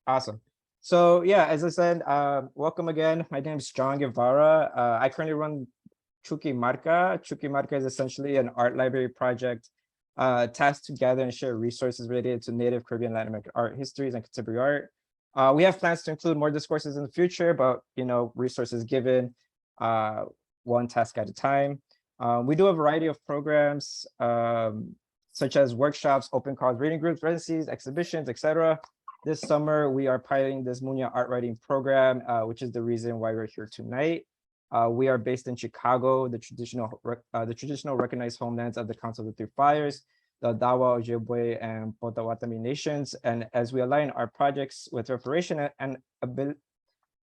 Awesome. So yeah, as I said, welcome again. My name is John Guevara. I currently run Chucky Marca. Chucky Marca is essentially an art library project tasked to gather and share resources related to Native Caribbean Latin American art histories and contemporary art. We have plans to include more discourses in the future, but resources given, one task at a time. We do a variety of programs, such as workshops, open calls, reading groups, residencies, exhibitions, etc. This summer, we are piloting this Muña Art Writing program, which is the reason why we're here tonight. We are based in Chicago, the traditional recognized homelands of the Council of the Three Fires, the Dawa, Ojibwe, and Potawatomi nations. And as we align our projects with reparation and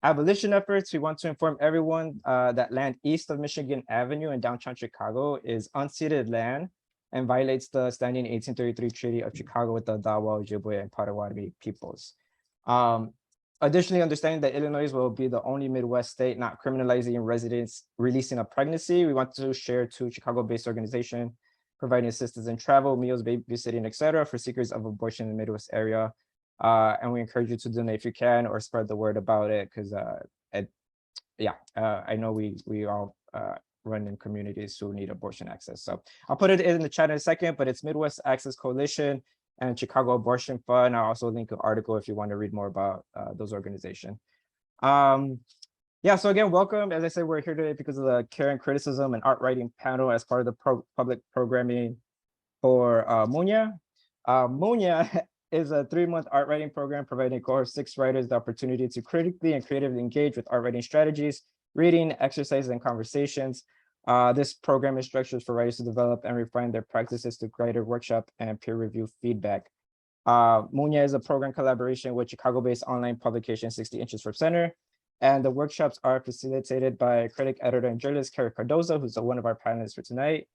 abolition efforts, we want to inform everyone that land east of Michigan Avenue in downtown Chicago is unceded land and violates the standing 1833 Treaty of Chicago with the Dawa, Ojibwe, and Potawatomi peoples. Additionally, understanding that Illinois will be the only Midwest state not criminalizing residents releasing a pregnancy, we want to share to Chicago-based organization providing assistance in travel, meals, babysitting, etc. for seekers of abortion in the Midwest area. And we encourage you to donate if you can or spread the word about it, because I know we all run in communities who need abortion access. So I'll put it in the chat in a second, but it's Midwest Access Coalition and Chicago Abortion Fund. I'll also link an article if you want to read more about those organizations. So again, welcome. As I said, we're here today because of the Care and Criticism and Art Writing panel as part of the public programming for Muña. Muña is a 3-month art writing program providing cohort 6 writers the opportunity to critically and creatively engage with art writing strategies, reading, exercises, and conversations. This program is structured for writers to develop and refine their practices through writer workshop and peer review feedback. Muña is a program collaboration with Chicago-based online publication 60 Inches from Center. And the workshops are facilitated by critic, editor, and journalist Kerry Cardoza, who's one of our panelists for tonight.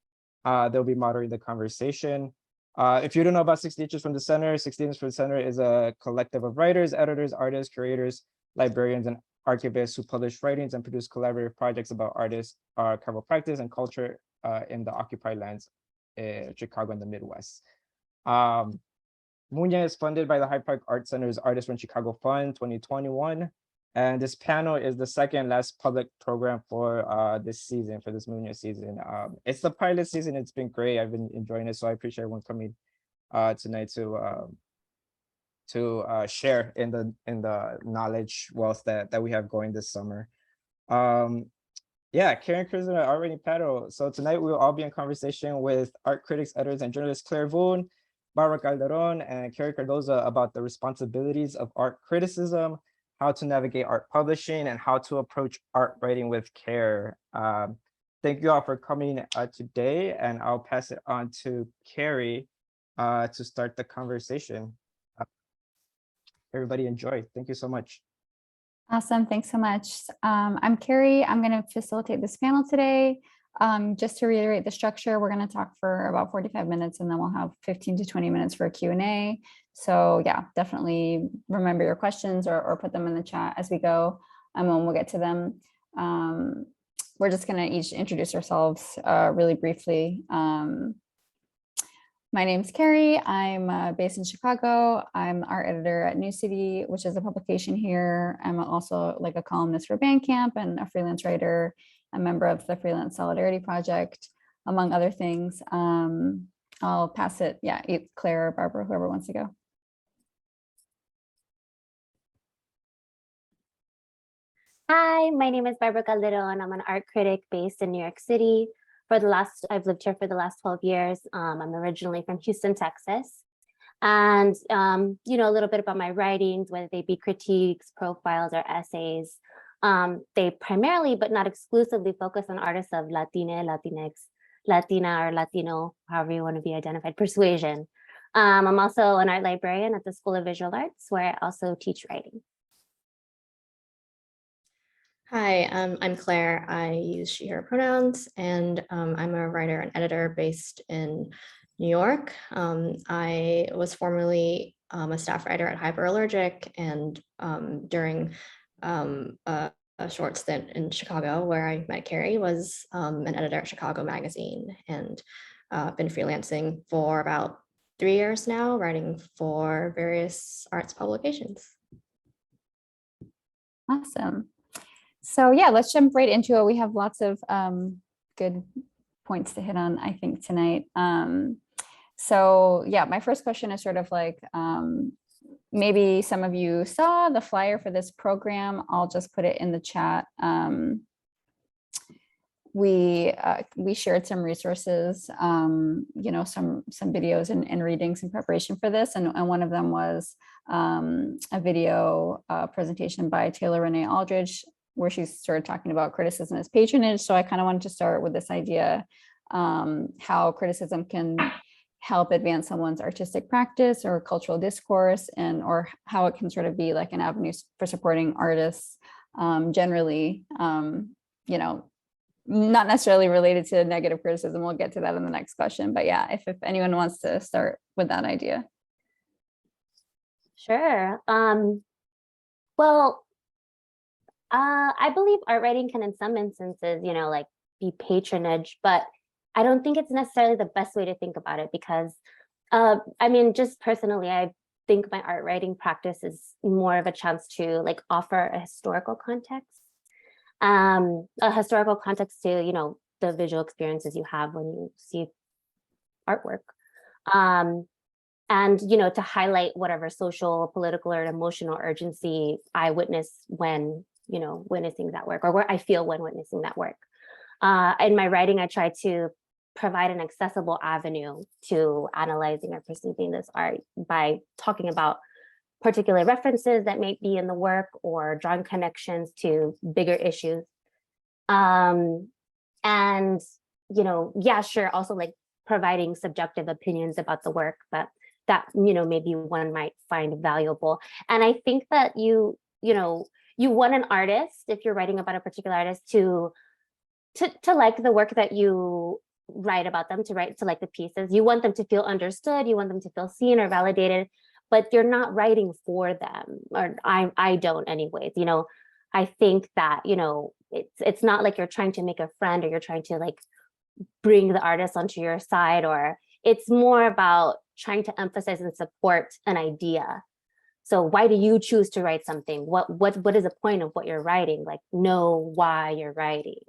They'll be moderating the conversation. If you don't know about 60 Inches from the Center, 60 Inches from the Center is a collective of writers, editors, artists, curators, librarians, and archivists who publish writings and produce collaborative projects about artists, archival practice, and culture in the occupied lands in Chicago and the Midwest. Muña is funded by the Hyde Park Art Center's Artists Run Chicago Fund 2021. And this panel is the second last public program for this season, for this Muña season. It's the pilot season. It's been great. I've been enjoying it. So I appreciate everyone coming tonight to share in the knowledge wealth that we have going this summer. Karen Criticism and Art Writing panel. So tonight we will all be in conversation with art critics, editors, and journalists Claire Voon, Barbara Calderón, and Kerry Cardoza about the responsibilities of art criticism, how to navigate art publishing, and how to approach art writing with care. Thank you all for coming today, and I'll pass it on to Kerry to start the conversation. Everybody enjoy. Thank you so much. Awesome. Thanks so much. I'm Kerry. I'm going to facilitate this panel today. Just to reiterate the structure, we're going to talk for about 45 minutes, and then we'll have 15 to 20 minutes for a Q&A. So yeah, definitely remember your questions or put them in the chat as we go, and when we'll get to them. We're just going to each introduce ourselves really briefly. My name's Kerry. I'm based in Chicago. I'm art editor at New City, which is a publication here. I'm also like a columnist for Bandcamp and a freelance writer, a member of the Freelance Solidarity Project, among other things. I'll pass it, Claire or Barbara, whoever wants to go. Hi, my name is Barbara Calderón. I'm an art critic based in New York City. I've lived here for the last 12 years. I'm originally from Houston, Texas. And, a little bit about my writings, whether they be critiques, profiles, or essays. They primarily, but not exclusively, focus on artists of Latina, Latinx, Latina, or Latino, however you want to be identified, persuasion. I'm also an art librarian at the School of Visual Arts, where I also teach writing. Hi, I'm Claire. I use she, her pronouns, and I'm a writer and editor based in New York. I was formerly a staff writer at Hyperallergic, and during a short stint in Chicago where I met Kerry, was an editor at Chicago Magazine, and been freelancing for about 3 years now, writing for various arts publications. Awesome. So yeah, let's jump right into it. We have lots of good points to hit on, I think, tonight. So yeah, my first question is sort of like, maybe some of you saw the flyer for this program. I'll just put it in the chat. We shared some resources, you know, some videos and readings in preparation for this. And one of them was a video presentation by Taylor Renee Aldridge, where she's sort of talking about criticism as patronage. So I kind of wanted to start with this idea, how criticism can help advance someone's artistic practice or cultural discourse, and or how it can sort of be like an avenue for supporting artists generally, you know, not necessarily related to negative criticism. We'll get to that in the next question. But yeah, if anyone wants to start with that idea. Sure. Well, I believe art writing can, in some instances, you know, like be patronage, but I don't think it's necessarily the best way to think about it, because I mean, just personally, I think my art writing practice is more of a chance to like offer a historical context. To, you know, the visual experiences you have when you see artwork. And, you know, to highlight whatever social, political, or emotional urgency I witness when, you know, witnessing that work, or where I feel when witnessing that work. In my writing, I try to provide an accessible avenue to analyzing or perceiving this art by talking about particular references that may be in the work, or drawing connections to bigger issues. And, you know, yeah, sure, also like providing subjective opinions about the work, but that, you know, maybe one might find valuable. And I think that you know, you want an artist, if you're writing about a particular artist, to like the work that you write about them, to like the pieces. You want them to feel understood, you want them to feel seen or validated, but you're not writing for them, or I don't anyways. You know, I think that, you know, it's not like you're trying to make a friend, or you're trying to like bring the artist onto your side, or it's more about trying to emphasize and support an idea. So why do you choose to write something? What is the point of what you're writing? Like, know why you're writing.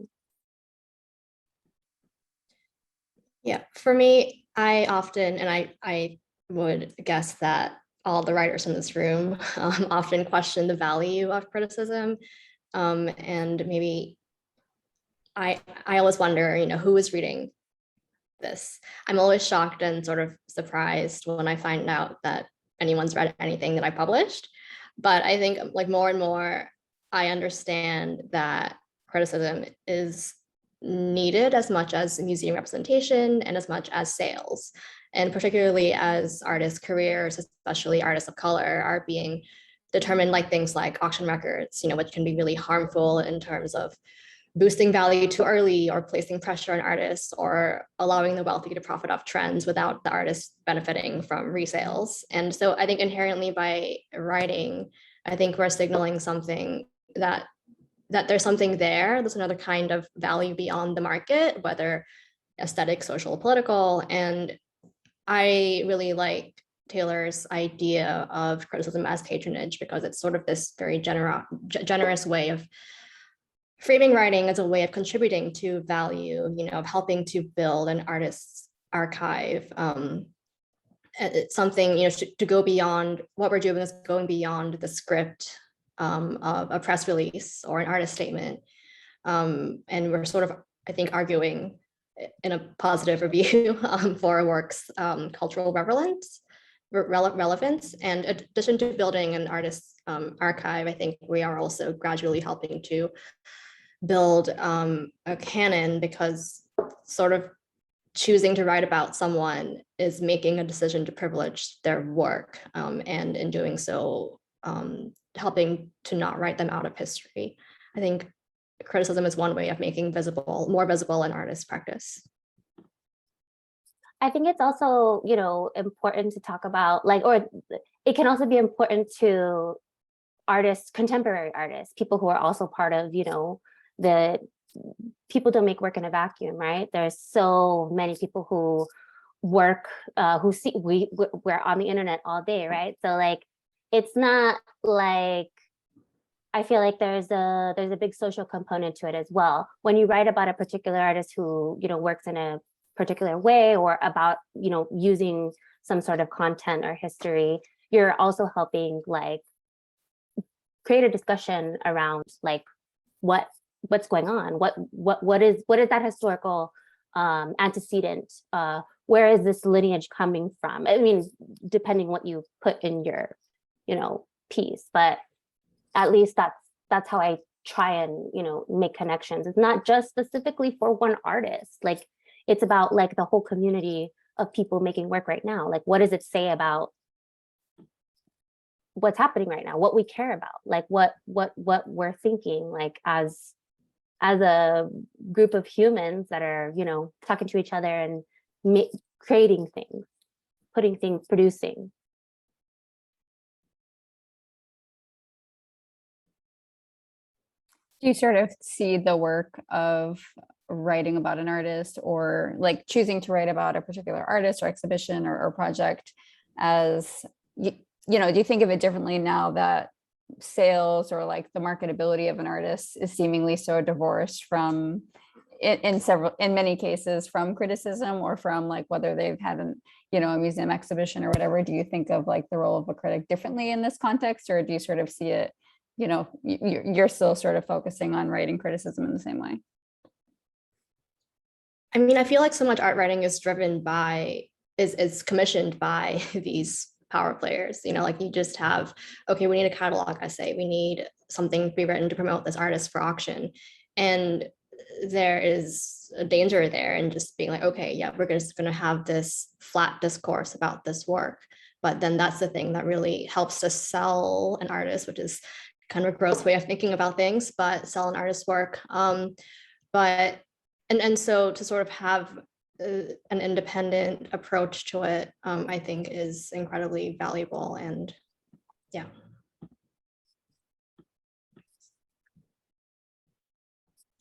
Yeah, for me, I often, and I would guess that all the writers in this room often question the value of criticism. And maybe I always wonder, you know, who is reading this? I'm always shocked and sort of surprised when I find out that anyone's read anything that I published. But I think like more and more, I understand that criticism is needed as much as museum representation and as much as sales. And particularly as artists' careers, especially artists of color, are being determined like things like auction records, you know, which can be really harmful in terms of boosting value too early, or placing pressure on artists, or allowing the wealthy to profit off trends without the artists benefiting from resales. And so I think inherently by writing, I think we're signaling something that there's something there. There's another kind of value beyond the market, whether aesthetic, social, political. And I really like Taylor's idea of criticism as patronage, because it's sort of this very generous way of framing writing as a way of contributing to value, you know, of helping to build an artist's archive. It's something, you know, to go beyond what we're doing, is going beyond the script of a press release or an artist statement. And we're sort of, I think, arguing in a positive review for a work's cultural relevance. And in addition to building an artist's archive, I think we are also gradually helping to build a canon, because sort of choosing to write about someone is making a decision to privilege their work, and in doing so, helping to not write them out of history. I think criticism is one way of making more visible an artist's practice. I think it's also, you know, important to talk about, like, or it can also be important to artists, contemporary artists, people who are also part of, you know, the people don't make work in a vacuum, right? There's so many people who work, who see, we're on the internet all day, right? So like, it's not like I feel like there's a big social component to it as well. When you write about a particular artist who, you know, works in a particular way, or about, you know, using some sort of content or history, you're also helping like create a discussion around like what's going on, what is that historical antecedent, where is this lineage coming from? I mean, depending what you put in your, you know, piece, but at least that's how I try and, you know, make connections. It's not just specifically for one artist. Like, it's about like the whole community of people making work right now. Like, what does it say about what's happening right now, what we care about, like what we're thinking, like as a group of humans that are, you know, talking to each other and creating things, putting things, producing. Do you sort of see the work of writing about an artist, or like choosing to write about a particular artist or exhibition or project as, you know, do you think of it differently now that sales or like the marketability of an artist is seemingly so divorced from, in many cases, from criticism, or from like whether they've had an, you know, a museum exhibition or whatever? Do you think of like the role of a critic differently in this context, or do you sort of see it, you know, you're still sort of focusing on writing criticism in the same way? I mean, I feel like so much art writing is driven by, is commissioned by these power players. You know, like you just have, okay, we need a catalog essay, we need something to be written to promote this artist for auction. And there is a danger there in just being like, okay, yeah, we're just going to have this flat discourse about this work. But then that's the thing that really helps to sell an artist, which is kind of a gross way of thinking about things, but sell an artist's work. And so to sort of have an independent approach to it, I think is incredibly valuable. And yeah.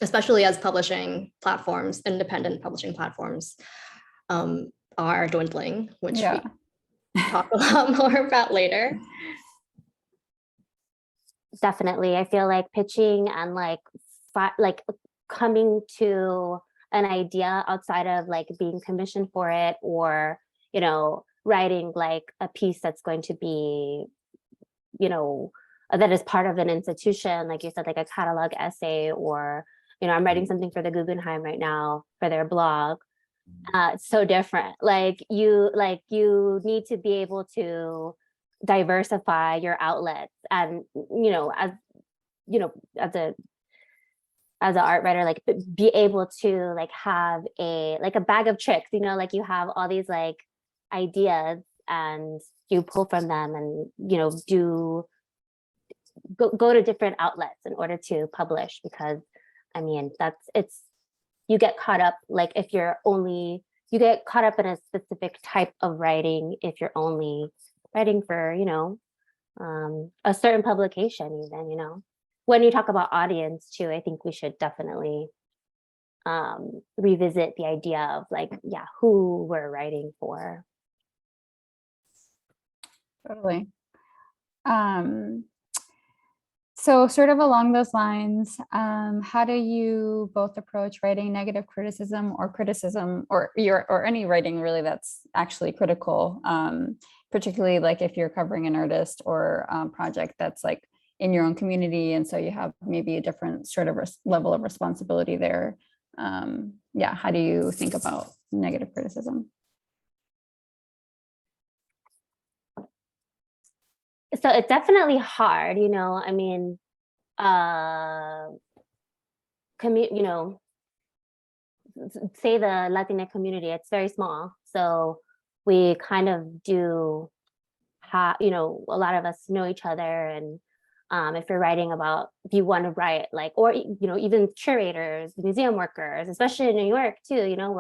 Especially as publishing platforms, independent publishing platforms are dwindling, which we talk a lot more about later. Definitely. I feel like pitching and like coming to an idea outside of like being commissioned for it, or, you know, writing like a piece that's going to be, you know, that is part of an institution, like you said, like a catalog essay, or, you know, I'm writing something for the Guggenheim right now for their blog. It's so different. Like you need to be able to diversify your outlets, and, you know, as an art writer, like be able to like have a bag of tricks, you know, like you have all these like ideas and you pull from them, and, you know, go to different outlets in order to publish. Because I mean, you get caught up, like if you get caught up in a specific type of writing if you're only writing for, you know, a certain publication. Even, you know, when you talk about audience too, I think we should definitely revisit the idea of like, yeah, who we're writing for. Totally. So sort of along those lines, how do you both approach writing negative criticism, or any writing really that's actually critical, particularly like if you're covering an artist or project that's like in your own community, and so you have maybe a different sort of level of responsibility there. Yeah, how do you think about negative criticism? So it's definitely hard, you know, I mean, you know, say the Latina community, it's very small. So we kind of do have, you know, a lot of us know each other. And if you want to write like, or, you know, even curators, museum workers, especially in New York too, you know,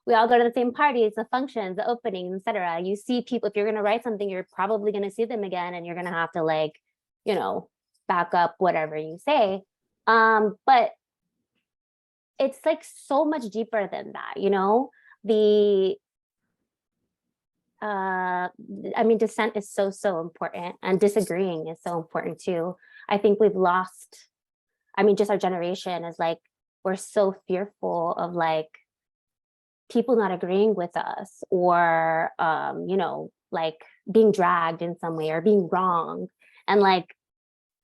we all go to the same parties, the functions, the openings, etc. You see people, if you're going to write something, you're probably going to see them again, and you're going to have to like, you know, back up whatever you say. But it's like so much deeper than that, you know. I mean, dissent is so important, and disagreeing is so important too. I think we've lost, I mean, just our generation is like, we're so fearful of like people not agreeing with us, or, you know, like being dragged in some way or being wrong. And like,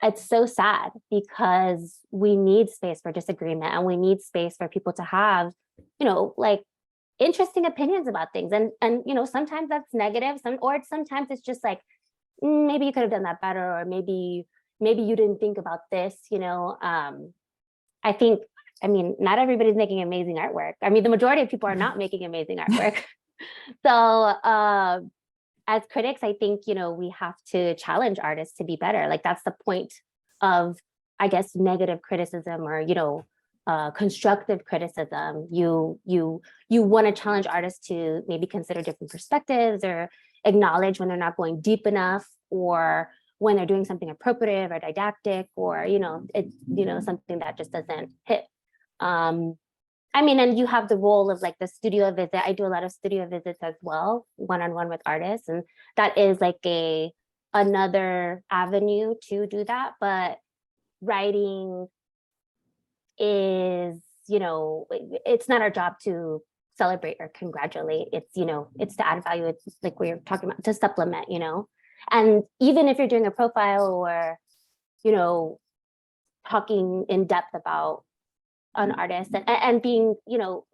it's so sad because we need space for disagreement, and we need space for people to have, you know, like interesting opinions about things. And you know, sometimes that's negative, or sometimes it's just like, maybe you could have done that better, or maybe you didn't think about this, you know. I think, I mean, not everybody's making amazing artwork. I mean, the majority of people are not making amazing artwork. So as critics, I think, you know, we have to challenge artists to be better. Like that's the point of, I guess, negative criticism, or, you know, constructive criticism. You want to challenge artists to maybe consider different perspectives, or acknowledge when they're not going deep enough, or when they're doing something appropriate or didactic, or, you know, it's, you know, something that just doesn't hit. I mean, and you have the role of like the studio visit. I do a lot of studio visits as well, one-on-one with artists, and that is like another avenue to do that. But writing is, you know, it's not our job to celebrate or congratulate. It's, you know, it's to add value. It's like we were talking about, to supplement, you know. And even if you're doing a profile, or, you know, talking in depth about an artist, and being, you know,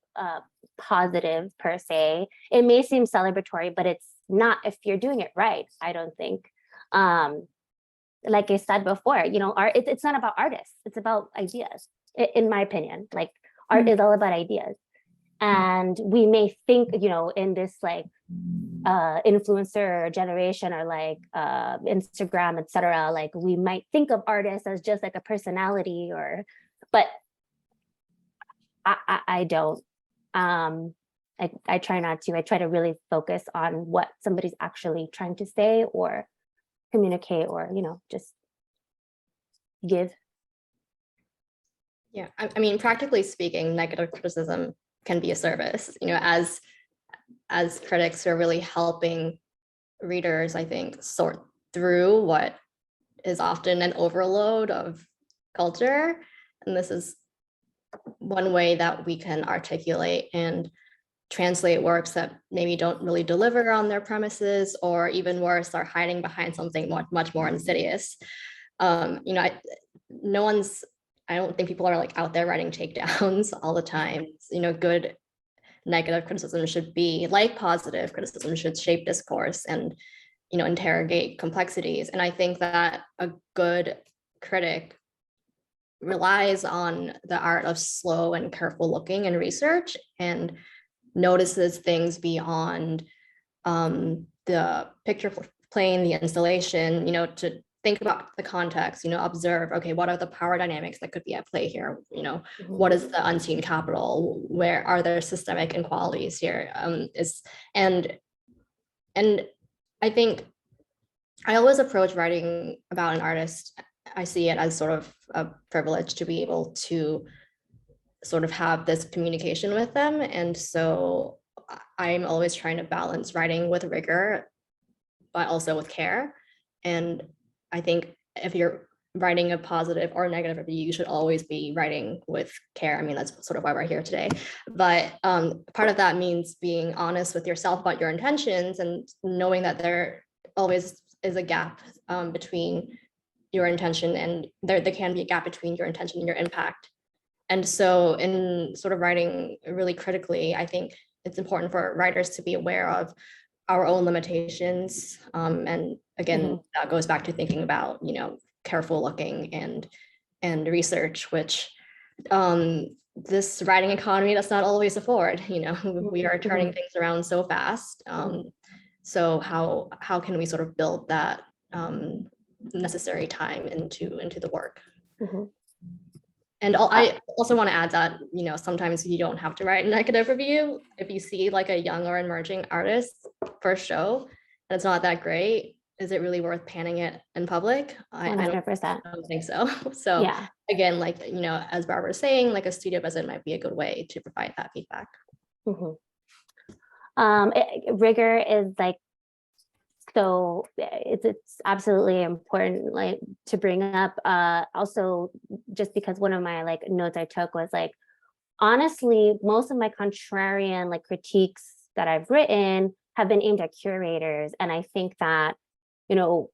positive per se, it may seem celebratory, but it's not if you're doing it right, I don't think. Like I said before, you know, art, it's not about artists, it's about ideas, in my opinion. Like art is all about ideas. And we may think, you know, in this like influencer generation, or like Instagram, etc., like we might think of artists as just like a personality, or, but I don't. I try not to. I try to really focus on what somebody's actually trying to say or communicate, or, you know, just give. Yeah, I mean, practically speaking, negative criticism can be a service. You know, as critics, we're really helping readers, I think, sort through what is often an overload of culture. And this is one way that we can articulate and translate works that maybe don't really deliver on their premises, or even worse, are hiding behind something much more insidious. You know, I don't think people are like out there writing takedowns all the time. You know, good negative criticism should be like positive criticism, should shape discourse and, you know, interrogate complexities. And I think that a good critic relies on the art of slow and careful looking and research, and notices things beyond the picture plane, the installation, you know, to think about the context, you know, observe, okay, what are the power dynamics that could be at play here? You know, what is the unseen capital? Where are there systemic inequalities here? And I think I always approach writing about an artist, I see it as sort of a privilege to be able to sort of have this communication with them. And so I'm always trying to balance writing with rigor, but also with care. And I think if you're writing a positive or negative review, you should always be writing with care. I mean, that's sort of why we're here today. But part of that means being honest with yourself about your intentions, and knowing that there always is a gap between your intention, and there can be a gap between your intention and your impact. And so in sort of writing really critically, I think it's important for writers to be aware of our own limitations. And again, that goes back to thinking about, you know, careful looking and research, which this writing economy does not always afford. You know, we are turning things around so fast. So how can we sort of build that necessary time into the work? And I also want to add that, you know, sometimes you don't have to write a negative review. If you see like a young or emerging artist first show and it's not that great, is it really worth panning it in public? 100%. I don't think so. So yeah. Again, like, you know, as Barbara was saying, like a studio visit might be a good way to provide that feedback. Rigor is like, So it's absolutely important, like, to bring up. Also, just because one of my like notes I took was like, honestly, most of my contrarian like critiques that I've written have been aimed at curators, and I think that, you know,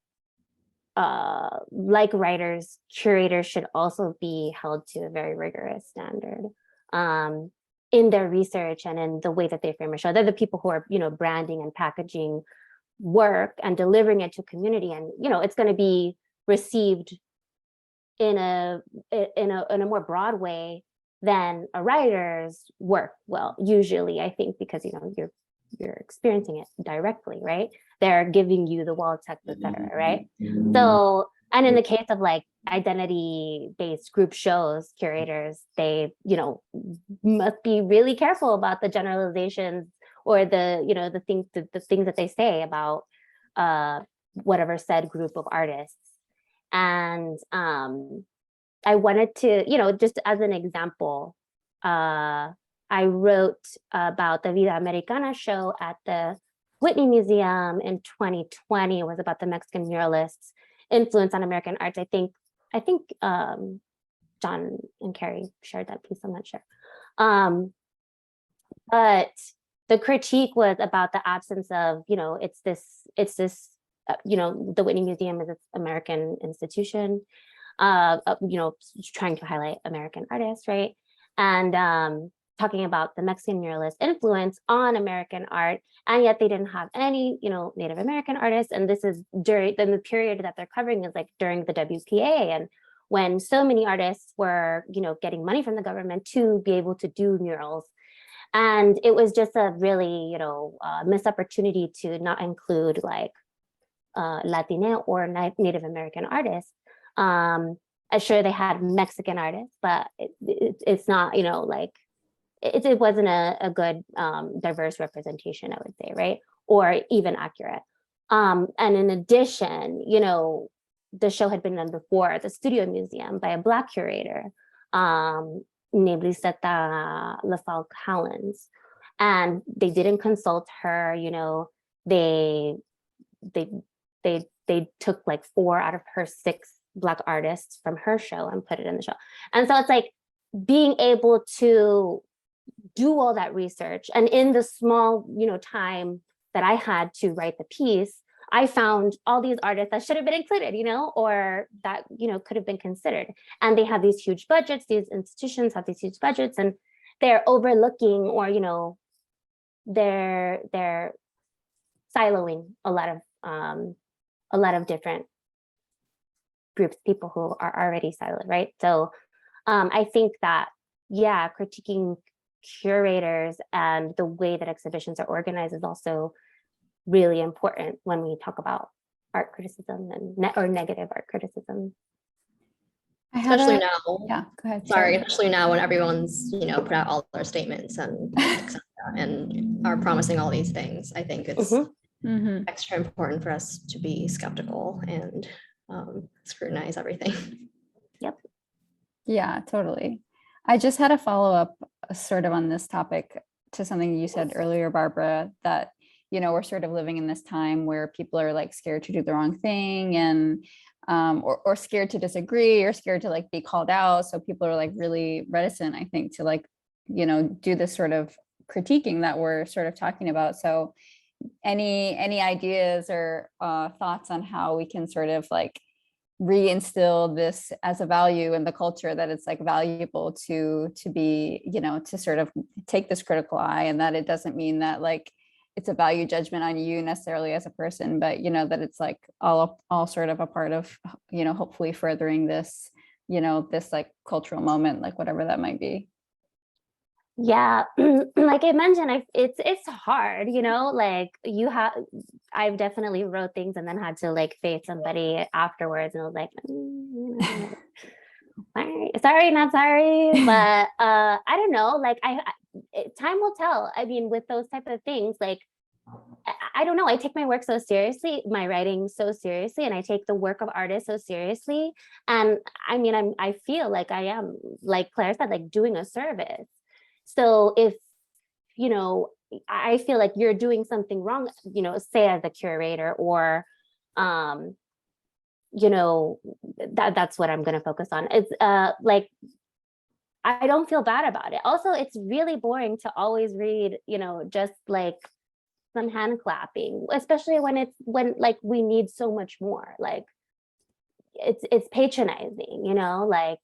like writers, curators should also be held to a very rigorous standard in their research and in the way that they frame a show. They're the people who are, you know, branding and packaging work and delivering it to community, and, you know, it's going to be received in a more broad way than a writer's work. Well, usually, I think, because, you know, you're experiencing it directly, right? They're giving you the wall text, etc., right? So, and in the case of like identity-based group shows, curators, they, you know, must be really careful about the generalizations or the, you know, the things that they say about whatever said group of artists. And I wanted to, you know, just as an example, I wrote about the Vida Americana show at the Whitney Museum in 2020. It was about the Mexican muralists' influence on American art. I think John and Kerry shared that piece. I'm not sure. But the critique was about the absence of, you know, it's this, you know, the Whitney Museum is an American institution, you know, trying to highlight American artists, right? And talking about the Mexican muralist influence on American art, and yet they didn't have any, you know, Native American artists. And this is during the period that they're covering is like during the WPA, and when so many artists were, you know, getting money from the government to be able to do murals. And it was just a really, you know, missed opportunity to not include like Latina or Native American artists. I'm sure they had Mexican artists, but it's not, you know, like it wasn't a good diverse representation, I would say, right? Or even accurate. And in addition, you know, the show had been done before at the Studio Museum by a Black curator, named Lisetta LaFalque Howlands. And they didn't consult her, you know, they took like 4 out of her 6 Black artists from her show and put it in the show. And so it's like being able to do all that research, and in the small, you know, time that I had to write the piece, I found all these artists that should have been included, you know, or that, you know, could have been considered. And they have these huge budgets, these institutions have these huge budgets, and they're overlooking, or, you know, they're siloing a lot of different groups, people who are already siloed, right? So I think that, yeah, critiquing curators and the way that exhibitions are organized is also really important when we talk about art criticism and negative art criticism. Especially now. Yeah, go ahead. Sorry, especially now when everyone's, you know, put out all their statements and and are promising all these things. I think it's extra important for us to be skeptical and scrutinize everything. Yep. Yeah, totally. I just had a follow-up sort of on this topic to something you said earlier, Barbara, that, you know, we're sort of living in this time where people are like scared to do the wrong thing, and or scared to disagree, or scared to like be called out. So people are like really reticent, I think, to like, you know, do this sort of critiquing that we're sort of talking about. So any ideas or thoughts on how we can sort of like reinstill this as a value in the culture, that it's like valuable to be, you know, to sort of take this critical eye, and that it doesn't mean that like it's a value judgment on you necessarily as a person, but, you know, that it's like all sort of a part of, you know, hopefully furthering this, you know, this like cultural moment, like whatever that might be. Yeah, like I mentioned, it's hard, you know, like I've definitely wrote things and then had to like face somebody afterwards, and I was like, sorry, not sorry, but I don't know, like time will tell. I mean, with those type of things, like I don't know, I take my work so seriously, my writing so seriously, and I take the work of artists so seriously. And I mean, I feel like I am, like Claire said, like doing a service. So if, you know, I feel like you're doing something wrong, say as a curator, or that's what I'm going to focus on. It's like, I don't feel bad about it. Also, it's really boring to always read, just like some hand clapping, especially when like we need so much more. Like it's patronizing, like,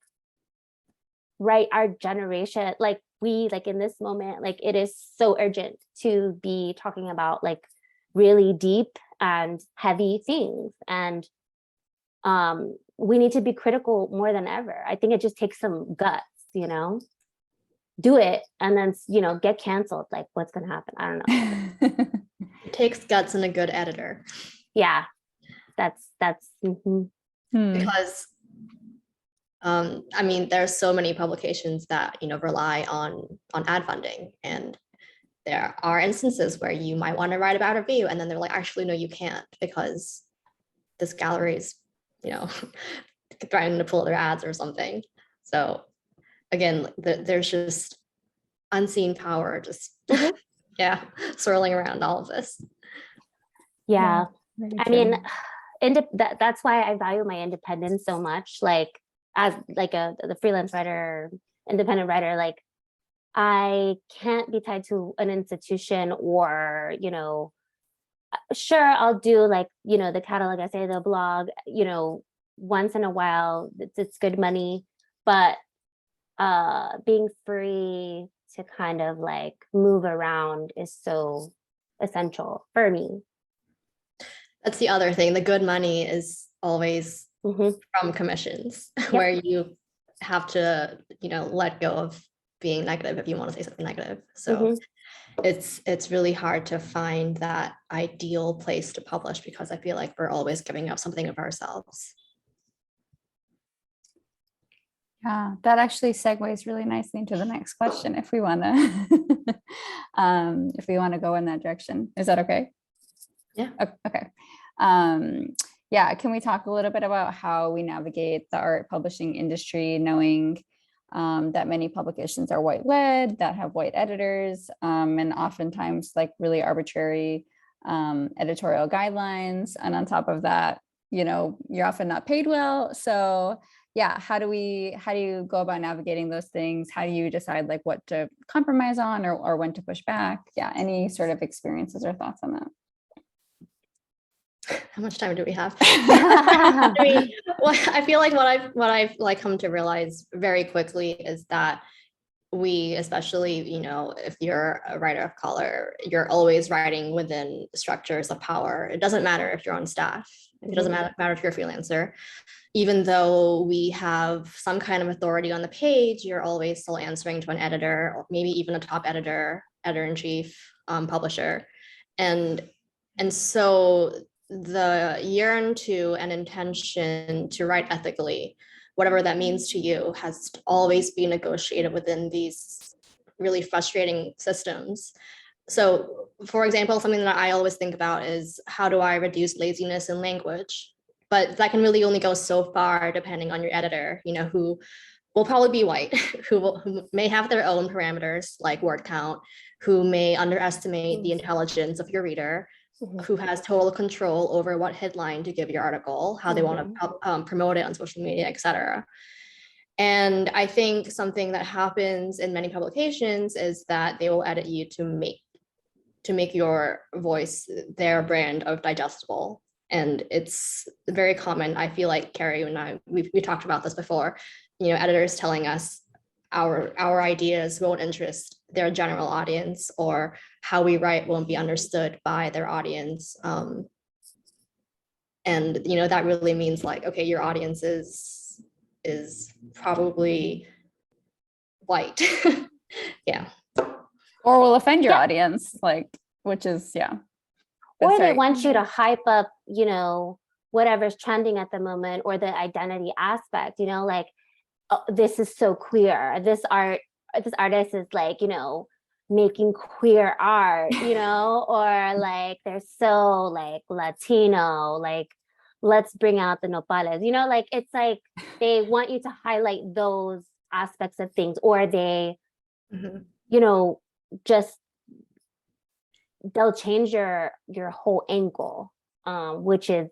right, our generation, like we, like in this moment, like it is so urgent to be talking about like really deep and heavy things, and we need to be critical more than ever. I think it just takes some guts, do it, and then get canceled. Like, what's gonna happen? I don't know. It takes guts and a good editor. Yeah, that's because I mean, there's so many publications that rely on ad funding, and there are instances where you might want to write about a review, and then they're like, actually, no, you can't, because this gallery is trying to pull their ads or something. So again, there's just unseen power just swirling around all of this. Yeah. I mean, that's why I value my independence so much. Like, as like the freelance writer, independent writer, like I can't be tied to an institution, or sure, I'll do like the catalog essay, the blog, once in a while. It's good money, but being free to kind of like move around is so essential for me. That's the other thing. The good money is always from commissions, where you have to, let go of being negative if you want to say something negative. So it's really hard to find that ideal place to publish, because I feel like we're always giving up something of ourselves. Yeah, that actually segues really nicely into the next question, if we want to go in that direction. Is that okay? Yeah. Okay. Yeah, can we talk a little bit about how we navigate the art publishing industry, knowing that many publications are white-led, that have white editors, and oftentimes like really arbitrary editorial guidelines. And on top of that, you're often not paid well. So yeah, how do you go about navigating those things? How do you decide like what to compromise on, or when to push back? Yeah, any sort of experiences or thoughts on that? How much time do we have? I mean, I feel like what I've like come to realize very quickly is that we, especially, if you're a writer of color, you're always writing within structures of power. It doesn't matter if you're on staff. It doesn't matter if you're a freelancer. Even though we have some kind of authority on the page, you're always still answering to an editor, or maybe even a top editor-in-chief, publisher. And so the yearn to an intention to write ethically, whatever that means to you, has always been negotiated within these really frustrating systems. So, for example, something that I always think about is, how do I reduce laziness in language? But that can really only go so far depending on your editor, who will probably be white, who may have their own parameters like word count, who may underestimate the intelligence of your reader, who has total control over what headline to give your article, how they want to promote it on social media, etc. And I think something that happens in many publications is that they will edit you to make your voice their brand of digestible. And it's very common. I feel like Kerry and I, we talked about this before, editors telling us our ideas won't interest their general audience, or how we write won't be understood by their audience. And, that really means like, okay, your audience is probably white. Yeah. Or will offend your audience, like, which is, or they want you to hype up, whatever's trending at the moment, or the identity aspect, like, oh, this is so queer. This artist is like, making queer art, or like they're so like Latino, like let's bring out the nopales, like it's like they want you to highlight those aspects of things, or they, just they'll change your whole angle, which is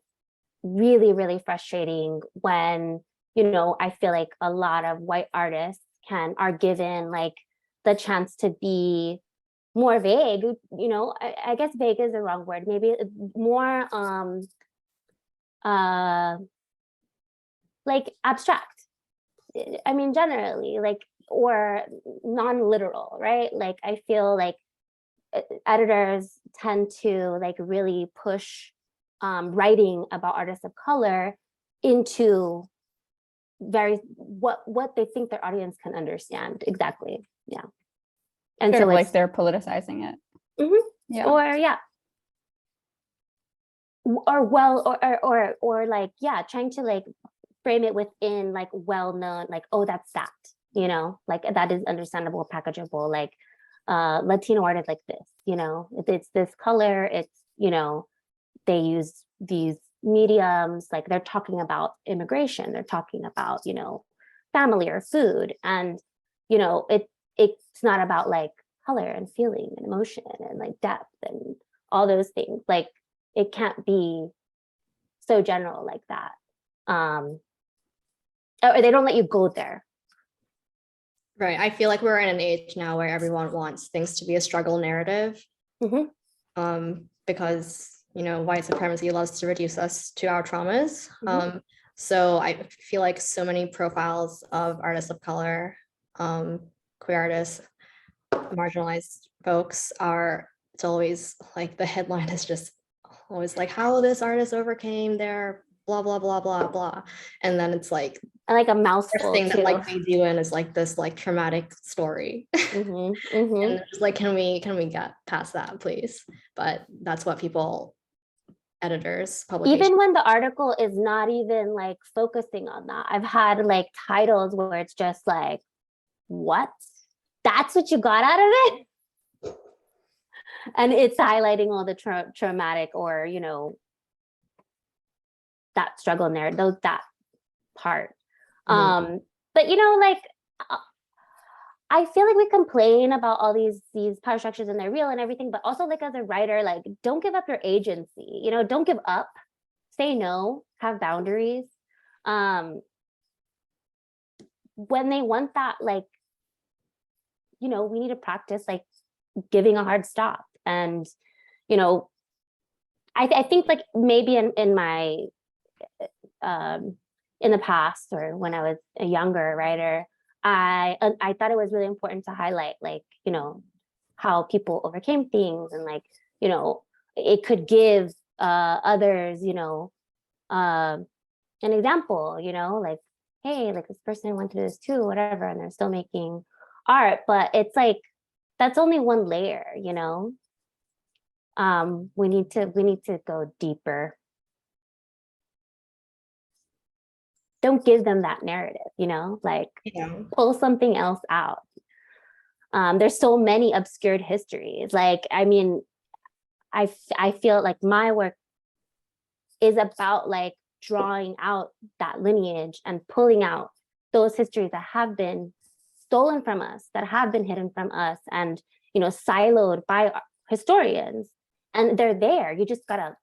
really, really frustrating when, you know, I feel like a lot of white artists are given like the chance to be more vague, you know, I guess vague is the wrong word, maybe more like abstract. I mean, generally, like, or non-literal, right? Like, I feel like editors tend to like really push writing about artists of color into very what they think their audience can understand exactly. Yeah. And Sort so of like they're politicizing it. Yeah. Or yeah. Or well, or like, yeah, trying to like frame it within like well-known, like, oh, that's that, you know, like that is understandable, packageable, like Latino art is like this, you know, it's this color, it's, you know, they use these mediums, like they're talking about immigration, they're talking about, you know, family or food, and, you know, it's not about like color and feeling and emotion and like depth and all those things. Like, it can't be so general like that. Or they don't let you go there. Right. I feel like we're in an age now where everyone wants things to be a struggle narrative. Because, you know, white supremacy loves to reduce us to our traumas. So I feel like so many profiles of artists of color, queer artists, marginalized folks it's always like the headline is just always like how this artist overcame their blah, blah, blah, blah, blah. And then it's like a mouthful thing too. that like they do in is like this like traumatic story. And it's like, can we get past that, please? But that's what people, editors, publications. Even when the article is not even like focusing on that. I've had like titles where it's just like, what? That's what you got out of it? And it's highlighting all the traumatic or, you know, that struggle narrative, that part. But, you know, like, I feel like we complain about all these power structures and they're real and everything, but also like as a writer, like, don't give up your agency, you know, don't give up, say no, have boundaries. When they want that, like, you know, we need to practice like giving a hard stop. And, you know, I think like maybe in my, in the past or when I was a younger writer, I thought it was really important to highlight, like, you know, how people overcame things and like, you know, it could give others, you know, an example, you know, like, hey, like this person went through this too, whatever, and they're still making art. But it's like, that's only one layer, you know. We need to go deeper. Don't give them that narrative, you know, like pull something else out. There's so many obscured histories. Like, I mean, I feel like my work is about like drawing out that lineage and pulling out those histories that have been stolen from us, that have been hidden from us, and, you know, siloed by historians. And they're there. You just gotta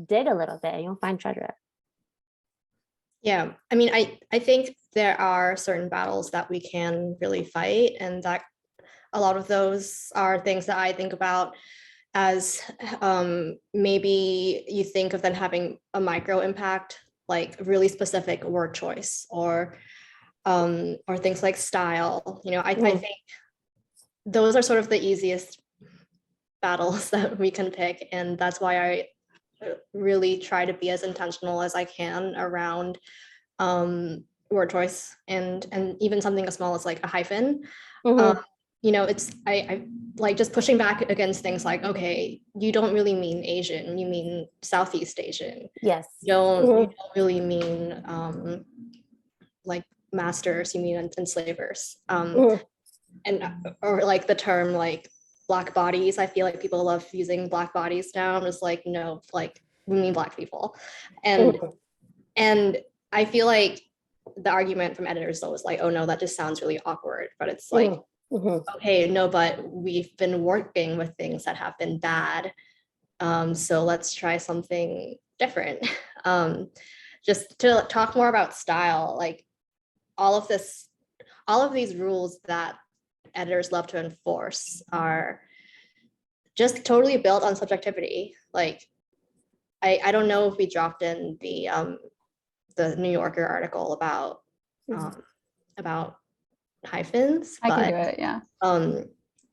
dig a little bit and you'll find treasure. Yeah, I mean, I think there are certain battles that we can really fight, and that a lot of those are things that I think about as maybe you think of them having a micro impact, like really specific word choice or things like style. You know, I think those are sort of the easiest battles that we can pick, and that's why I really try to be as intentional as I can around word choice and even something as small as like a hyphen. You know, it's I like just pushing back against things like, okay, you don't really mean Asian, you mean Southeast Asian. Yes. You don't really mean like masters, you mean enslavers. And or like the term like Black bodies. I feel like people love using Black bodies now. I'm just like, no, like we mean Black people. And I feel like the argument from editors though is like, oh no, that just sounds really awkward. But it's like, okay, no, but we've been working with things that have been bad. So let's try something different. Just to talk more about style, like all of these rules that editors love to enforce are just totally built on subjectivity. Like, I don't know if we dropped in the New Yorker article about hyphens, I can do but it, yeah.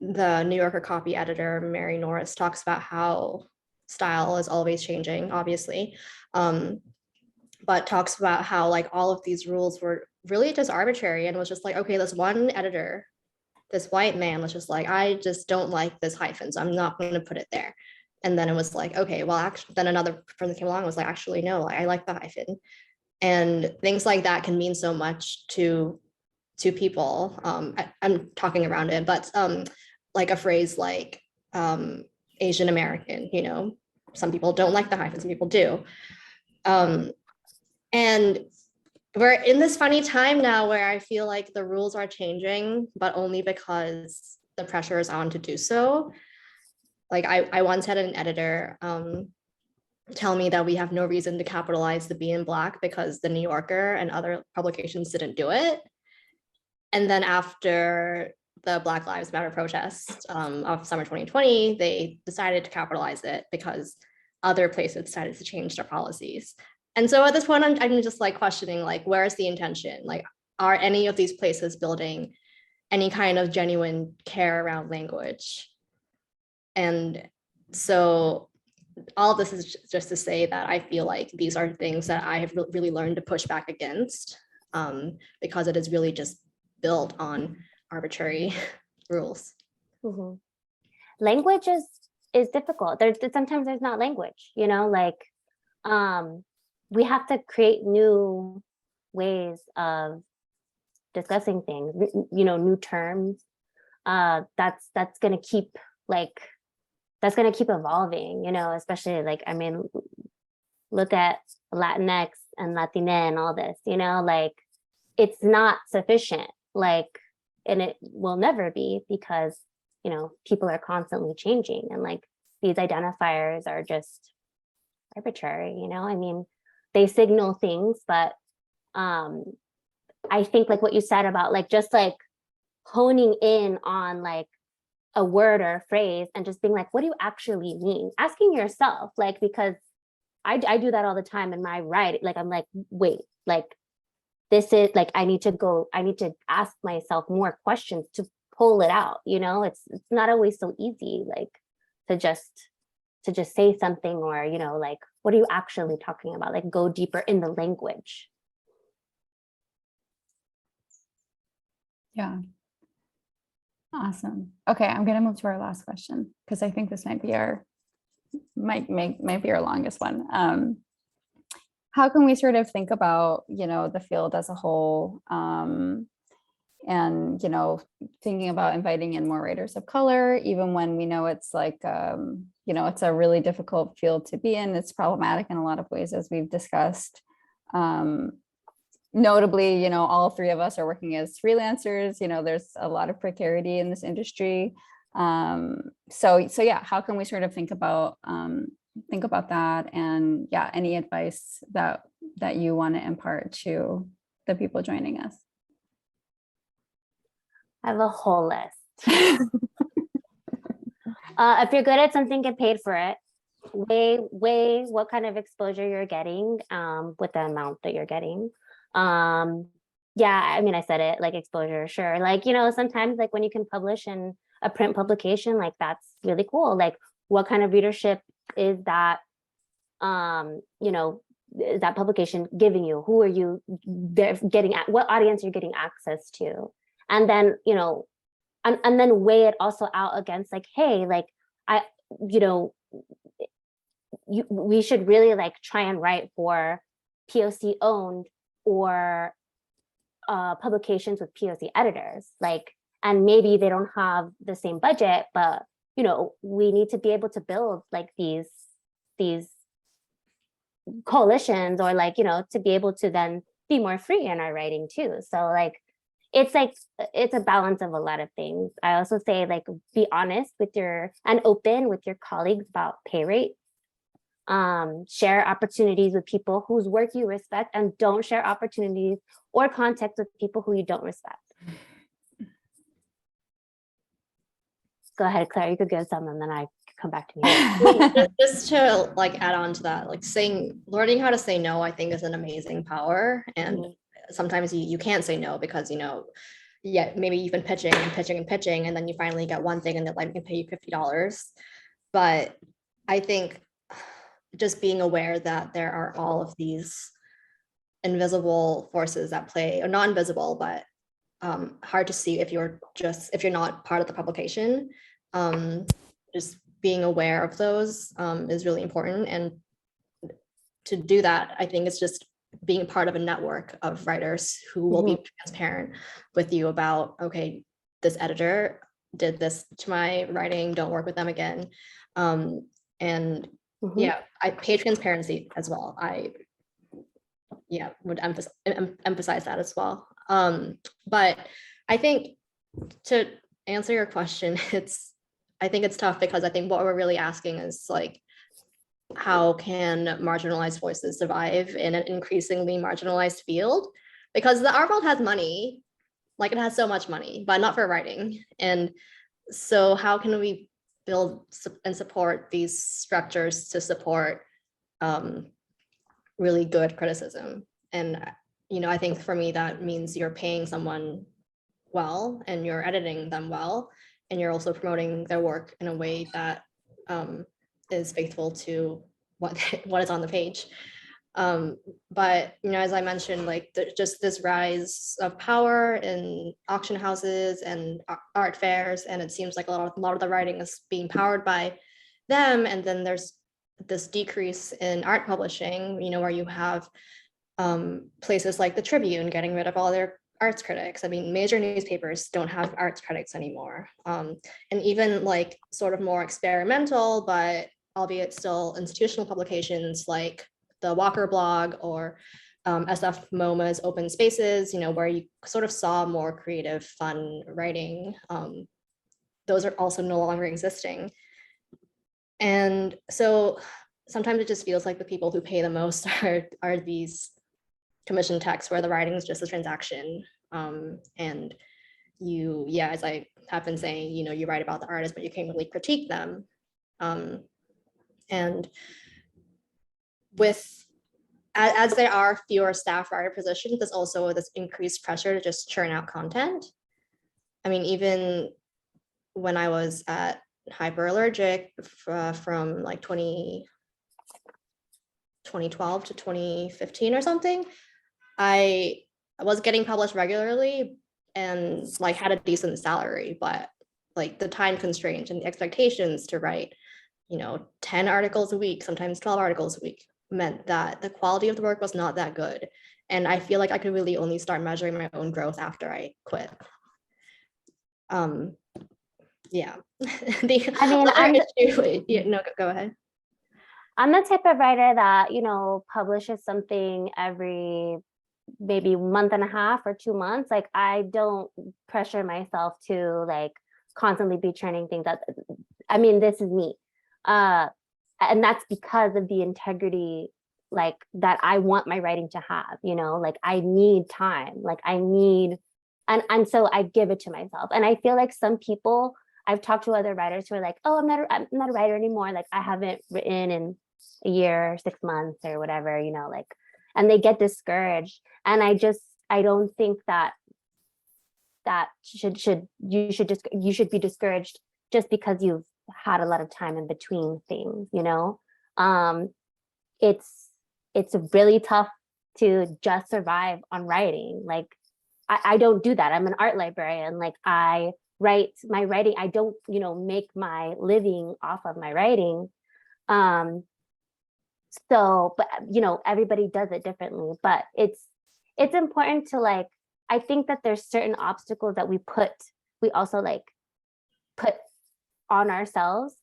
the New Yorker copy editor, Mary Norris, talks about how style is always changing, obviously, but talks about how like all of these rules were really just arbitrary and was just like, okay, this one editor, this white man was just like, I just don't like this hyphen, so I'm not going to put it there. And then it was like, okay, well, actually, then another person came along and was like, actually, no, I like the hyphen. And things like that can mean so much to people. I'm talking around it, but like a phrase like Asian American, you know, some people don't like the hyphen, some people do. And we're in this funny time now where I feel like the rules are changing, but only because the pressure is on to do so. Like I once had an editor tell me that we have no reason to capitalize the B in Black because the New Yorker and other publications didn't do it. And then after the Black Lives Matter protest of summer 2020, they decided to capitalize it because other places decided to change their policies. And so at this point, I'm just like questioning, like, where's the intention? Like, are any of these places building any kind of genuine care around language? And so all of this is just to say that I feel like these are things that I have really learned to push back against because it is really just built on arbitrary rules. Language is difficult. Sometimes there's not language, you know, like we have to create new ways of discussing things, you know, new terms. That's gonna keep evolving, you know, especially like, I mean, look at Latinx and Latina and all this, you know, like it's not sufficient, like, and it will never be because, you know, people are constantly changing and like these identifiers are just arbitrary, you know, I mean, they signal things, but I think like what you said about like just like honing in on like a word or a phrase and just being like, what do you actually mean? Asking yourself, like, because I do that all the time in my writing. Like, I'm like, wait, like, this is like, I need to ask myself more questions to pull it out. You know, it's not always so easy, like to just say something or, you know, like, what are you actually talking about? Like go deeper in the language. Yeah. Awesome. Okay, I'm gonna move to our last question because I think this might be our longest one. How can we sort of think about, you know, the field as a whole, and, you know, thinking about inviting in more writers of color, even when we know it's like, you know, it's a really difficult field to be in. It's problematic in a lot of ways, as we've discussed. Notably, you know, all three of us are working as freelancers. You know, there's a lot of precarity in this industry. So yeah, how can we sort of think about that, and yeah, any advice that you want to impart to the people joining us? I have a whole list. If you're good at something, get paid for it. Weigh what kind of exposure you're getting with the amount that you're getting. Yeah, I mean, I said it, like exposure, sure. Like, you know, sometimes like when you can publish in a print publication, like that's really cool. Like what kind of readership is that, you know, is that publication giving you? Who are you getting at? What audience you're getting access to? And then, you know, and then weigh it also out against like, hey, like you know, we should really like try and write for POC owned or publications with POC editors, like, and maybe they don't have the same budget, but you know, we need to be able to build like these coalitions, or like, you know, to be able to then be more free in our writing too. So like, it's like, it's a balance of a lot of things. I also say, like, be honest with and open with your colleagues about pay rate. Share opportunities with people whose work you respect, and don't share opportunities or contacts with people who you don't respect. Go ahead, Claire, you could give some and then I could come back to me. Just to like add on to that, like learning how to say no, I think is an amazing power. And sometimes you can't say no because, yeah, maybe you've been pitching and pitching and pitching, and then you finally get one thing and they're like, we can pay you $50. But I think just being aware that there are all of these invisible forces at play, or not invisible, but hard to see if you're not part of the publication. Just being aware of those is really important. And to do that, I think it's just being part of a network of writers who will be transparent with you about, okay, this editor did this to my writing, don't work with them again. And yeah, I pay transparency as well. I would emphasize that as well. But I think to answer your question, I think it's tough because I think what we're really asking is like, how can marginalized voices survive in an increasingly marginalized field? Because the art world has money, like it has so much money, but not for writing. And so how can we build and support these structures to support really good criticism? And I think for me that means you're paying someone well, and you're editing them well, and you're also promoting their work in a way that is faithful to what is on the page. But as I mentioned, like just this rise of power in auction houses and art fairs, and it seems like a lot of the writing is being powered by them. And then there's this decrease in art publishing, where you have places like the Tribune getting rid of all their arts critics. I mean, major newspapers don't have arts critics anymore. And even like sort of more experimental, but albeit still institutional publications like the Walker blog or SF MoMA's Open Spaces, where you sort of saw more creative, fun writing. Those are also no longer existing. And so sometimes it just feels like the people who pay the most are these commission texts where the writing is just a transaction. And as I have been saying, you write about the artist, but you can't really critique them. And as there are fewer staff writer positions, there's also this increased pressure to just churn out content. I mean, even when I was at Hyperallergic from like 2012 to 2015 or something, I was getting published regularly and like had a decent salary, but like the time constraints and the expectations to write 10 articles a week, sometimes 12 articles a week, meant that the quality of the work was not that good. And I feel like I could really only start measuring my own growth after I quit. Yeah. Go ahead. I'm the type of writer that, publishes something every maybe month and a half or 2 months. Like, I don't pressure myself to like constantly be churning things out. I mean, this is me. And that's because of the integrity like that I want my writing to have, like I need time, like I need, and so I give it to myself. And I feel like some people, I've talked to other writers who are like, oh, I'm not a writer anymore. Like I haven't written in a year, 6 months or whatever, like, and they get discouraged. And I don't think that you should be discouraged just because you've had a lot of time in between things, it's really tough to just survive on writing. Like I don't do that. I'm an art librarian. Like I write my writing. I don't, make my living off of my writing. So, but everybody does it differently, but it's important to like, I think that there's certain obstacles that we also like put on ourselves,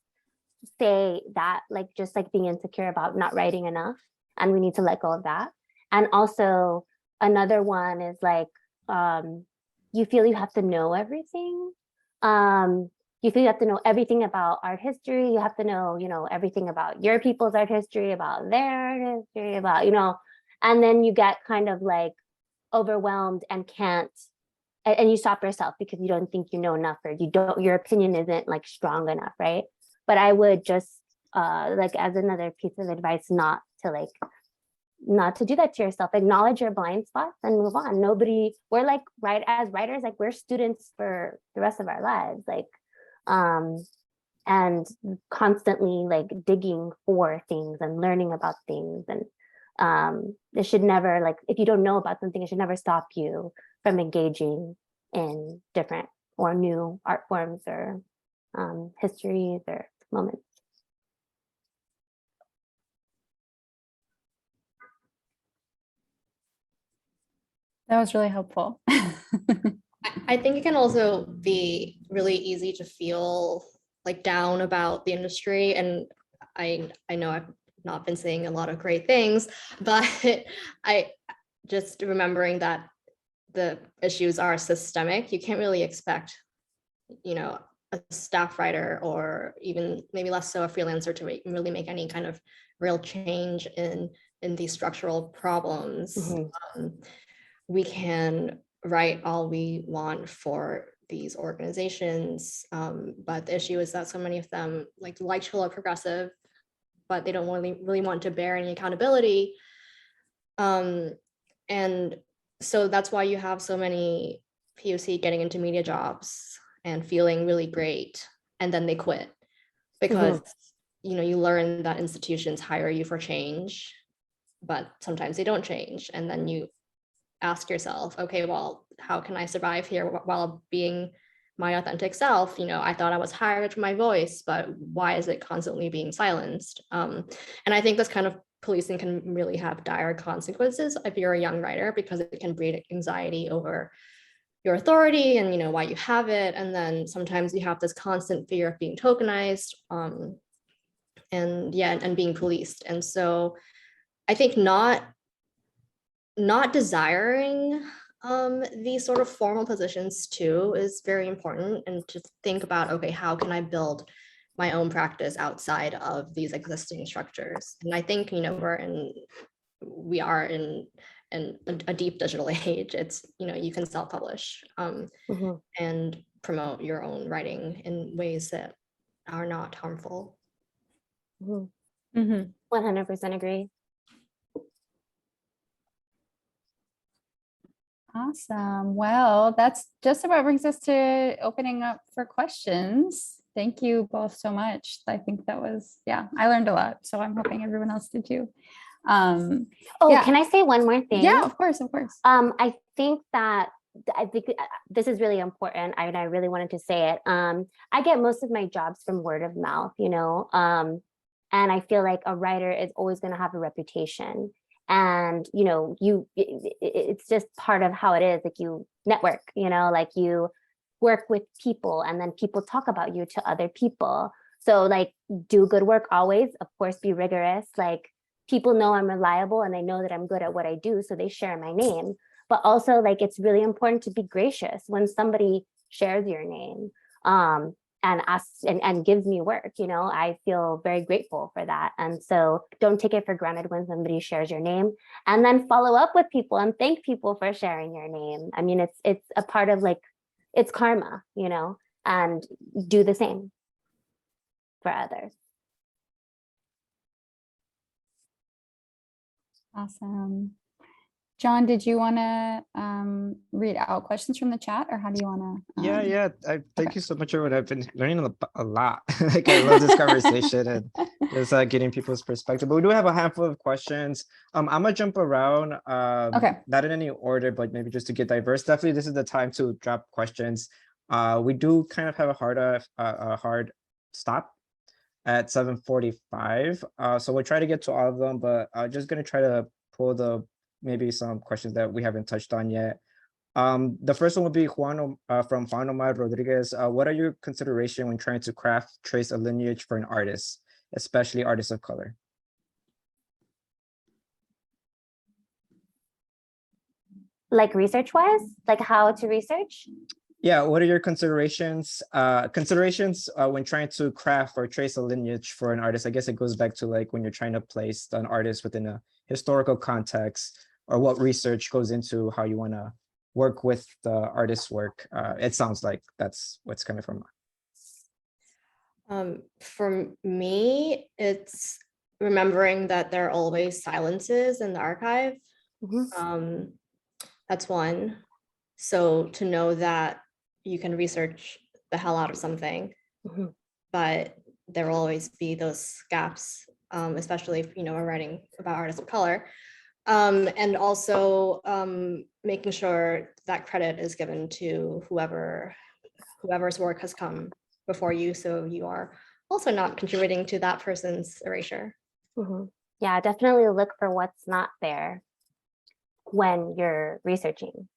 say that like, just like being insecure about not writing enough, and we need to let go of that. And also another one is like, you feel you have to know everything. You feel you have to know everything about art history. You have to know, everything about your people's art history, about their art history, about, and then you get kind of like overwhelmed and can't, and you stop yourself because you don't think you know enough, or your opinion isn't like strong enough, right? But I would just like, as another piece of advice, not to do that to yourself. Acknowledge your blind spots and move on. We're like, as writers, like we're students for the rest of our lives, like and constantly like digging for things and learning about things. And it should never, like, if you don't know about something, it should never stop you from engaging in different or new art forms or histories or moments. That was really helpful. I think it can also be really easy to feel like down about the industry. And I know I've not been saying a lot of great things, but I just remembering that the issues are systemic. You can't really expect, a staff writer, or even maybe less so a freelancer, to really make any kind of real change in these structural problems. Mm-hmm. We can write all we want for these organizations, but the issue is that so many of them like to look progressive, but they don't really want to bear any accountability. And so that's why you have so many POC getting into media jobs and feeling really great, and then they quit because you learn that institutions hire you for change, but sometimes they don't change, and then you ask yourself, okay, well, how can I survive here while being my authentic self? I thought I was hired for my voice, but why is it constantly being silenced? And I think this kind of policing can really have dire consequences if you're a young writer, because it can breed anxiety over your authority and why you have it. And then sometimes you have this constant fear of being tokenized, and being policed. And so I think not desiring these sort of formal positions too is very important, and to think about, okay, how can I build my own practice outside of these existing structures? And I think we are in a deep digital age. It's you can self-publish and promote your own writing in ways that are not harmful. 100% agree. Awesome. Well, that's just about brings us to opening up for questions. Thank you both so much. I think that was, I learned a lot. So I'm hoping everyone else did too. Can I say one more thing? Yeah, of course. I think this is really important, and I really wanted to say it. I get most of my jobs from word of mouth, and I feel like a writer is always going to have a reputation. And it's just part of how it is. Like, you network, like you work with people, and then people talk about you to other people. So like, do good work always, of course, be rigorous. Like, people know I'm reliable and they know that I'm good at what I do, so they share my name. But also, like, it's really important to be gracious when somebody shares your name and asks and gives me work. I feel very grateful for that. And so don't take it for granted when somebody shares your name, and then follow up with people and thank people for sharing your name. I mean, it's a part of, like, it's karma, and do the same for others. Awesome. John, did you want to read out questions from the chat, or how do you want to? Yeah. Thank you so much, everyone. I've been learning a lot. Like, I love this conversation and just getting people's perspective. But we do have a handful of questions. I'm gonna jump around. Okay. Not in any order, but maybe just to get diverse. Definitely, this is the time to drop questions. We do kind of have a hard stop at 7:45. So we'll try to get to all of them, but I'm just gonna try to pull maybe some questions that we haven't touched on yet. The first one will be from Juan Omar Rodriguez. What are your considerations when trying to trace a lineage for an artist, especially artists of color? Like research wise, like how to research? Yeah, what are your considerations when trying to craft or trace a lineage for an artist? I guess it goes back to like when you're trying to place an artist within a historical context, or what research goes into how you want to work with the artist's work. It sounds like that's what's coming from. For me, it's remembering that there are always silences in the archive. Mhm. That's one. So to know that you can research the hell out of something, Mhm. but there will always be those gaps, especially if we're writing about artists of color. And also making sure that credit is given to whoever's work has come before you, so you are also not contributing to that person's erasure. Mhm. Yeah, definitely look for what's not there when you're researching.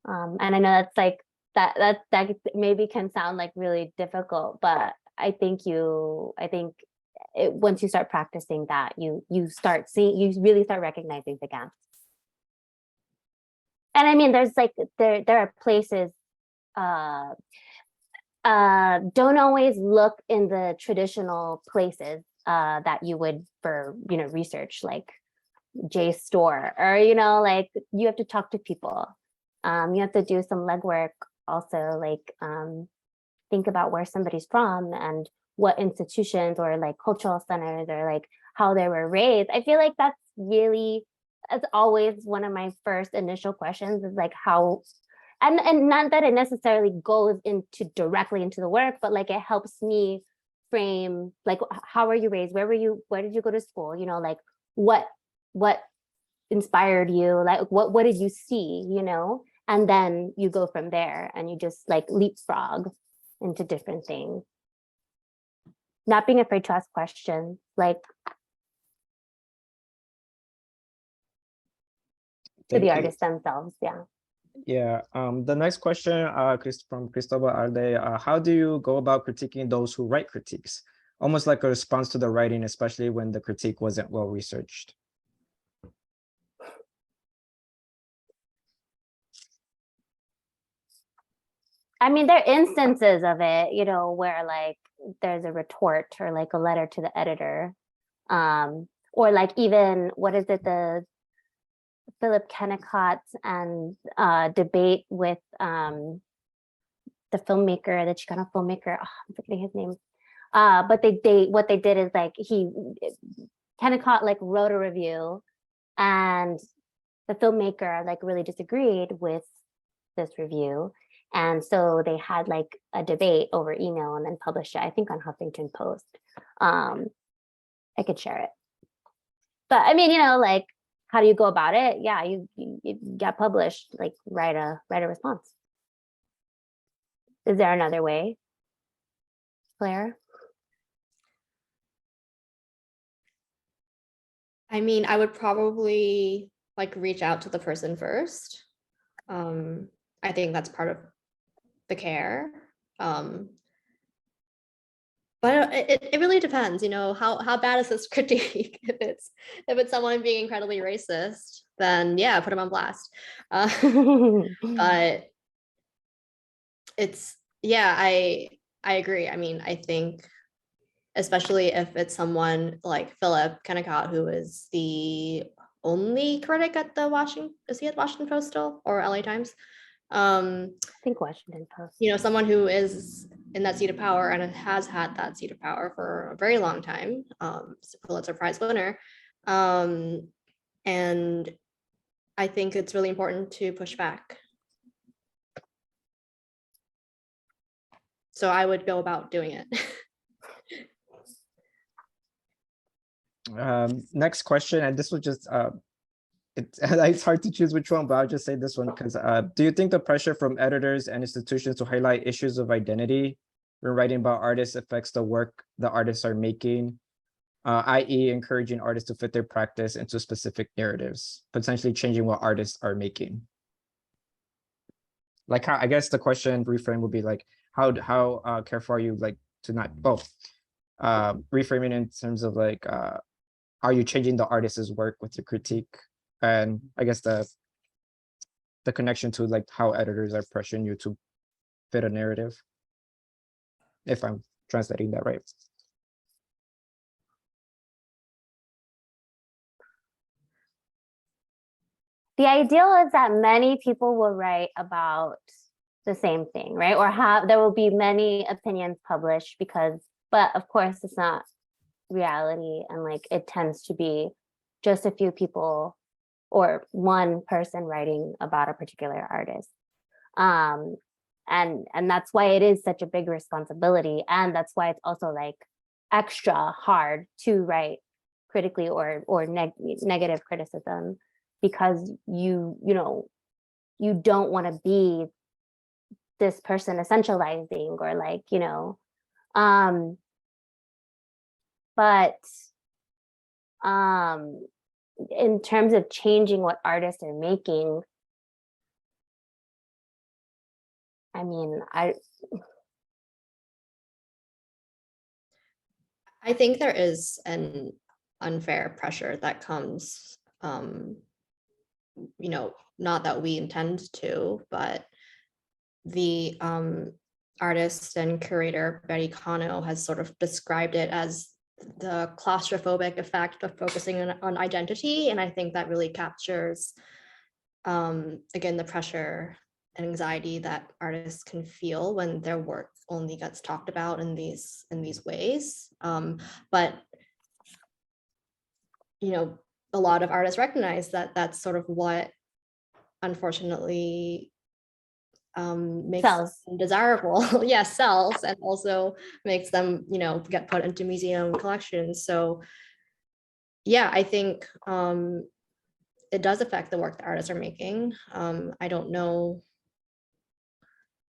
And I know that's like that maybe can sound like really difficult, but I think once you start practicing that, you really start recognizing the gaps. And I mean, there's like there are places. Don't always look in the traditional places that you would for research, like JSTOR, or like you have to talk to people. You have to do some legwork also, like think about where somebody's from and what institutions or like cultural centers or like how they were raised. I feel like that's always one of my first initial questions, is like how, and not that it necessarily goes directly into the work, but like it helps me frame like how were you raised, where did you go to school, like what inspired you, like what did you see, and then you go from there and you just like leapfrog into different things. Not being afraid to ask questions, like to the artists themselves. Yeah. Yeah. The next question, from Cristobal Arde, how do you go about critiquing those who write critiques? Almost like a response to the writing, especially when the critique wasn't well researched. I mean, there are instances of it, where like there's a retort or like a letter to the editor, or like even what is it, the Philip Kennicott and debate with the filmmaker, the Chicano filmmaker. Oh, I'm forgetting his name. But what they did is like Kennicott like wrote a review, and the filmmaker like really disagreed with this review. And so they had like a debate over email and then published it, I think, on Huffington Post. I could share it. But I mean, like, how do you go about it? Yeah, you get published, like write a response. Is there another way, Claire? I mean, I would probably like reach out to the person first. I think that's part of the care. But it really depends, how bad is this critique? If it's someone being incredibly racist, then yeah, put them on blast. But I agree. I mean, I think especially if it's someone like Philip Kennicott, who is the only critic at the is he at Washington Post still, or LA Times? I think Washington Post. Someone who is in that seat of power and has had that seat of power for a very long time, Pulitzer Prize winner. And I think it's really important to push back. So I would go about doing it. Next question, and this was just it's hard to choose which one, but I'll just say this one because do you think the pressure from editors and institutions to highlight issues of identity when writing about artists affects the work the artists are making, i.e. encouraging artists to fit their practice into specific narratives, potentially changing what artists are making? Like, how, I guess the question reframe would be like, how careful are you like to not reframing in terms of like, are you changing the artist's work with your critique? And I guess the the connection to like how editors are pressuring you to fit a narrative, if I'm translating that right. The ideal is that many people will write about the same thing, right? Or there will be many opinions published but of course it's not reality, and like it tends to be just a few people or one person writing about a particular artist. And that's why it is such a big responsibility, and that's why it's also like extra hard to write critically or negative criticism, because you don't want to be this person essentializing or like, but in terms of changing what artists are making, I mean, I think there is an unfair pressure that comes, not that we intend to, but the artist and curator Betty Cano has sort of described it as the claustrophobic effect of focusing on identity. And I think that really captures, again, the pressure and anxiety that artists can feel when their work only gets talked about in these ways. But a lot of artists recognize that that's sort of what, unfortunately, makes sells. them desirable. Yes, sells, and also makes them, get put into museum collections. So yeah, I think it does affect the work that artists are making. I don't know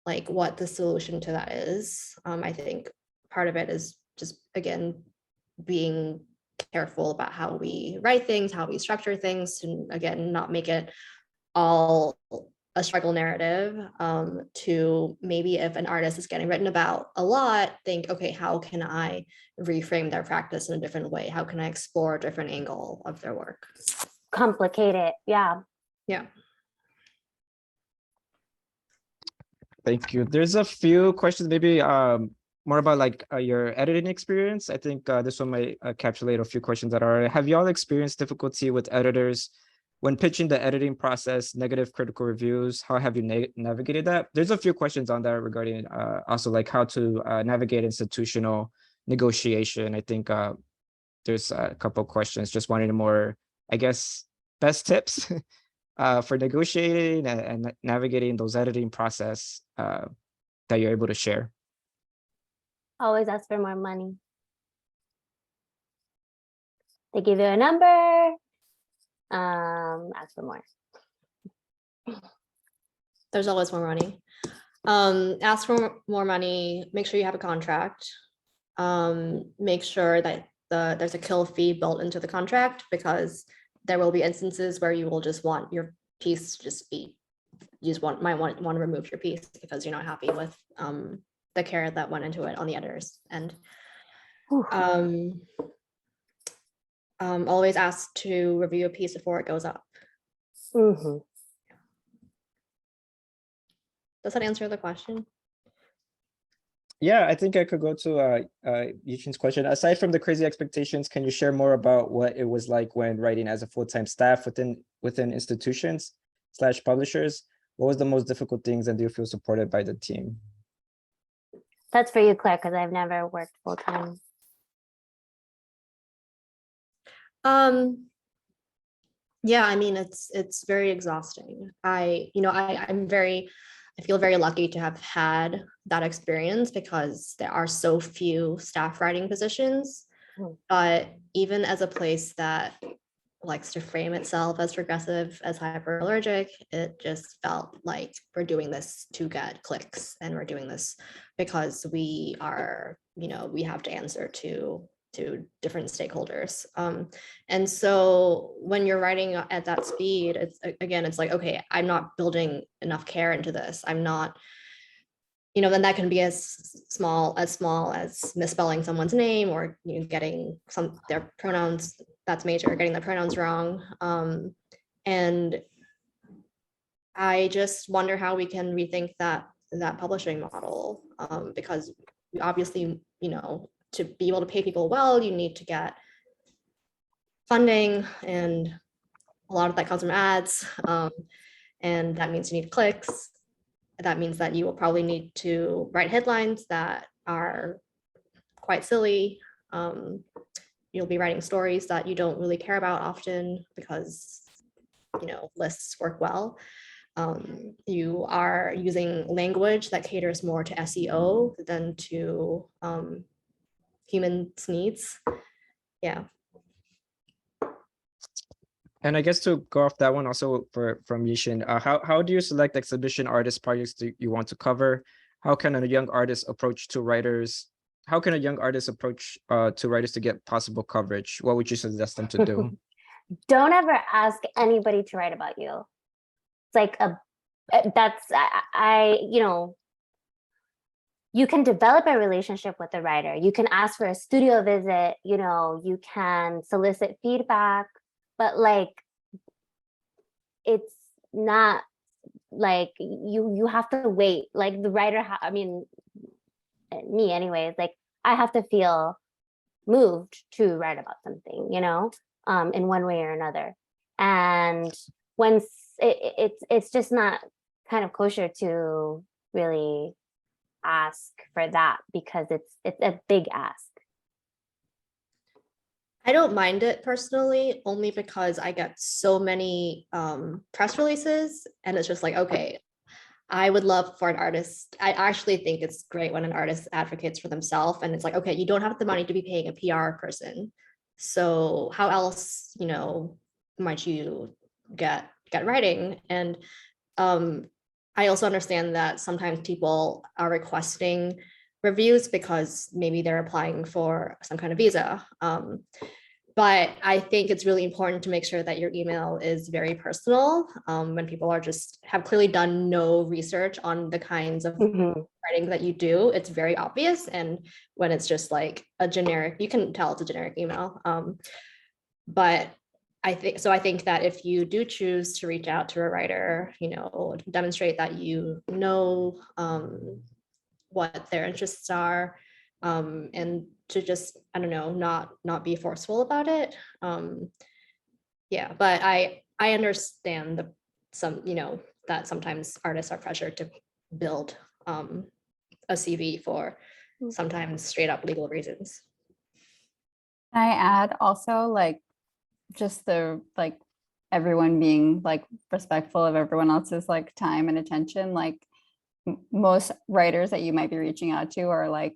like what the solution to that is. I think part of it is just, again, being careful about how we write things, how we structure things, and again, not make it all a struggle narrative, to maybe if an artist is getting written about a lot, think, okay, how can I reframe their practice in a different way? How can I explore a different angle of their work? Complicate it. Yeah. Yeah. Thank you. There's a few questions, maybe more about like your editing experience. I think this one might encapsulate a few questions that are, have y'all experienced difficulty with editors when pitching the editing process, negative critical reviews? How have you navigated that? There's a few questions on that regarding also like how to navigate institutional negotiation. I think there's a couple of questions just wanting more, I guess, best tips for negotiating and navigating those editing process that you're able to share. Always ask for more money. They give you a number, ask for more. There's always more money. Ask for more money, make sure you have a contract. Make sure that there's a kill fee built into the contract, because there will be instances where you will just want your piece to just be, you just might want to remove your piece because you're not happy with the care that went into it on the editor's end. Always ask to review a piece before it goes up. Mm-hmm. Does that answer the question? Yeah, I think I could go to Eugene's question. Aside from the crazy expectations, can you share more about what it was like when writing as a full-time staff within institutions / publishers? What was the most difficult things, and do you feel supported by the team? That's for you, Claire, because I've never worked full-time. Yeah, I mean, it's very exhausting. I feel very lucky to have had that experience, because there are so few staff writing positions. But even as a place that likes to frame itself as progressive, as hyperallergic, it just felt like we're doing this to get clicks, and we're doing this because we are, we have to answer to different stakeholders. And so when you're writing at that speed, it's like, okay, I'm not building enough care into this. I'm not, then that can be as small as misspelling someone's name, or getting their pronouns, that's major, getting the pronouns wrong. And I just wonder how we can rethink that publishing model, because obviously, to be able to pay people well, you need to get funding, and a lot of that comes from ads, and that means you need clicks. That means that you will probably need to write headlines that are quite silly. You'll be writing stories that you don't really care about often because lists work well. You are using language that caters more to SEO than to humans' needs. Yeah. And I guess to go off that one also from Yishin, how do you select exhibition artist projects that you want to cover? How can a young artist approach to writers? How can a young artist approach to writers to get possible coverage? What would you suggest them to do? Don't ever ask anybody to write about you. It's like you can develop a relationship with the writer. You can ask for a studio visit, you can solicit feedback, but like, it's not like you have to wait. Like the writer, me anyways, like I have to feel moved to write about something, in one way or another. And once it's just not kind of kosher to really ask for that, because it's a big ask. I don't mind it personally, only because I get so many press releases, and it's just like, okay, I would love for an artist. I actually think it's great when an artist advocates for themselves, and it's like, okay, you don't have the money to be paying a PR person, so how else, might you get writing? And I also understand that sometimes people are requesting reviews because maybe they're applying for some kind of visa. But I think it's really important to make sure that your email is very personal. When people have clearly done no research on the kinds of writing that you do, it's very obvious. And when it's just like a generic, you can tell it's a generic email. But I think that if you do choose to reach out to a writer, demonstrate that what their interests are, and to just, I don't know, not be forceful about it. Yeah, but I understand that sometimes artists are pressured to build a CV for sometimes straight up legal reasons. Can I add also, like, just everyone being like respectful of everyone else's like time and attention. Like most writers that you might be reaching out to are like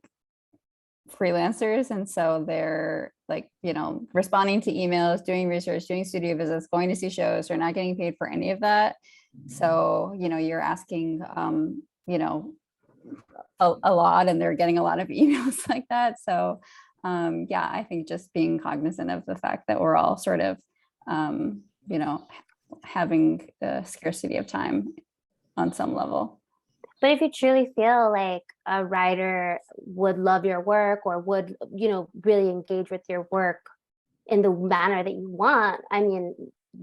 freelancers, and so they're like, responding to emails, doing research, doing studio visits, going to see shows. They're not getting paid for any of that. So you're asking a lot, and they're getting a lot of emails like that. So yeah, I think just being cognizant of the fact that we're all sort of, having a scarcity of time on some level. But if you truly feel like a writer would love your work, or would, really engage with your work in the manner that you want, I mean,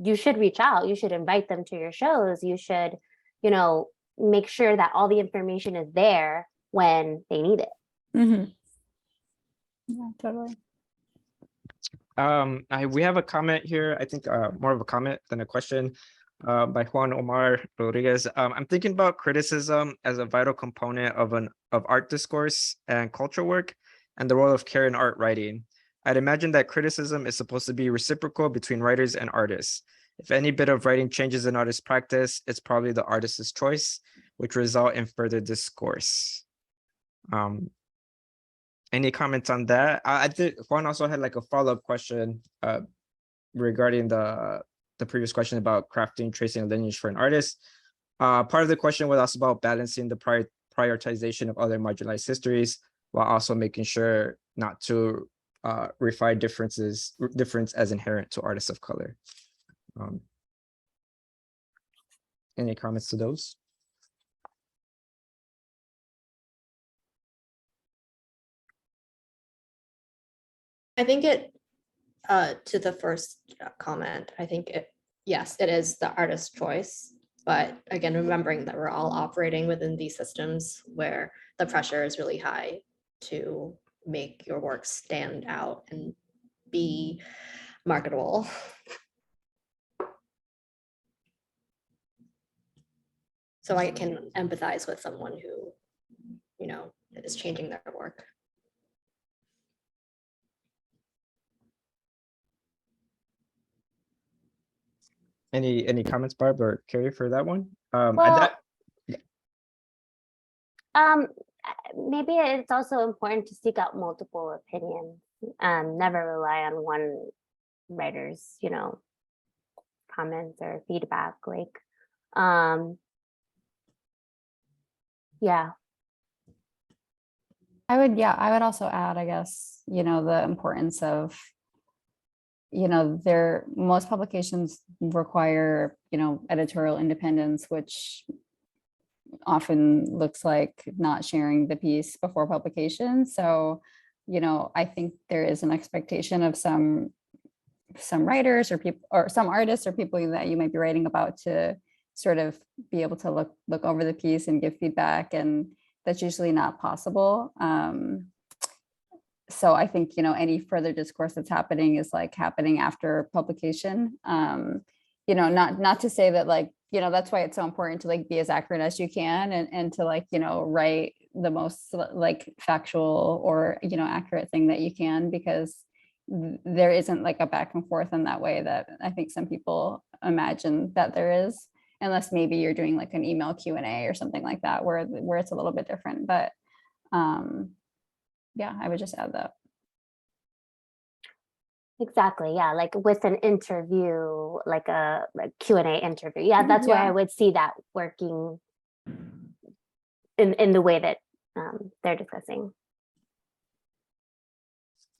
you should reach out. You should invite them to your shows. You should, make sure that all the information is there when they need it. Mm-hmm. Yeah, totally. We have a comment here, I think more of a comment than a question, by Juan Omar Rodriguez. I'm thinking about criticism as a vital component of art discourse and cultural work, and the role of care in art writing. I'd imagine that criticism is supposed to be reciprocal between writers and artists. If any bit of writing changes an artist's practice, it's probably the artist's choice, which result in further discourse. Any comments on that? I think Juan also had like a follow-up question regarding the previous question about crafting, tracing a lineage for an artist. Part of the question was also about balancing the prioritization of other marginalized histories while also making sure not to refine difference as inherent to artists of color. Any comments to those? I think to the first comment, I think yes, it is the artist's choice. But again, remembering that we're all operating within these systems where the pressure is really high to make your work stand out and be marketable. So I can empathize with someone who, you know, is changing their work. Any comments, Barb or Kerry, for that one? Well, maybe it's also important to seek out multiple opinions. Never rely on one writer's, you know, comments or feedback. Like, yeah. I would also add, I guess, you know, the importance of, you know, most publications require, you know, editorial independence, which often looks like not sharing the piece before publication. So, you know, I think there is an expectation of some writers or people or some artists or people that you might be writing about to sort of be able to look over the piece and give feedback, and that's usually not possible. So I think, you know, any further discourse that's happening is like happening after publication. You know, not to say that, like, you know, that's why it's so important to like be as accurate as you can and to like, you know, write the most like factual or, you know, accurate thing that you can, because there isn't like a back and forth in that way that I think some people imagine that there is, unless maybe you're doing like an email Q&A or something like that where it's a little bit different. But yeah, I would just add that. Exactly. Yeah. Like with an interview, like a Q&A interview. Yeah. That's where I would see that working in the way that they're discussing.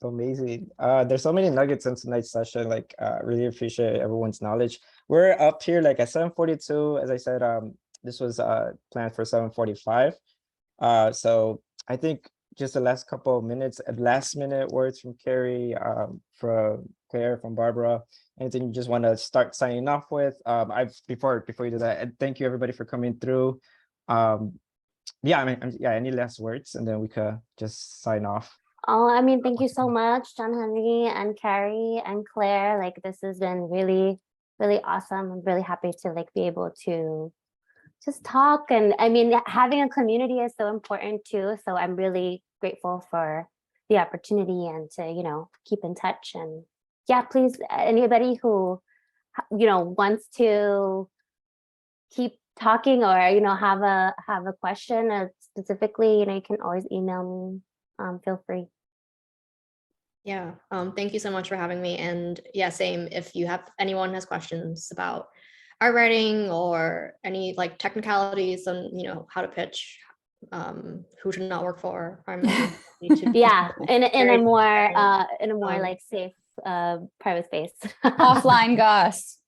Amazing. There's so many nuggets in tonight's session. Like, really appreciate everyone's knowledge. We're up here like at 7:42. As I said, this was planned for 7:45. So I think just the last couple of minutes, last minute words from Kerry, from Claire, from Barbara. Anything you just want to start signing off with? Before you do that, and thank you everybody for coming through. Yeah, I mean, yeah, any last words, and then we could just sign off. Oh, I mean, thank you so much, John Henry and Carrie and Claire. Like, this has been really, really awesome. I'm really happy to like be able to just talk. And I mean, having a community is so important too. So I'm really grateful for the opportunity and to, you know, keep in touch. And yeah, please, anybody who, you know, wants to keep talking or, you know, have a question specifically, you know, you can always email me. Feel free. Yeah, thank you so much for having me. And yeah, same, if anyone has questions about art writing or any like technicalities on, you know, how to pitch, who to not work for, I'm yeah, in a more like safe private space. Offline goss.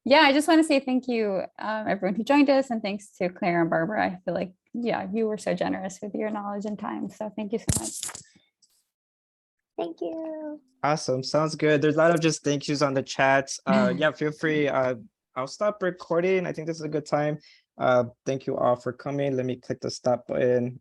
Yeah, I just want to say thank you, everyone who joined us, and thanks to Claire and Barbara. I feel like, yeah, you were so generous with your knowledge and time. So thank you so much. Thank you. Awesome. Sounds good. There's a lot of just thank yous on the chat. Yeah, feel free. I'll stop recording. I think this is a good time. Thank you all for coming. Let me click the stop button.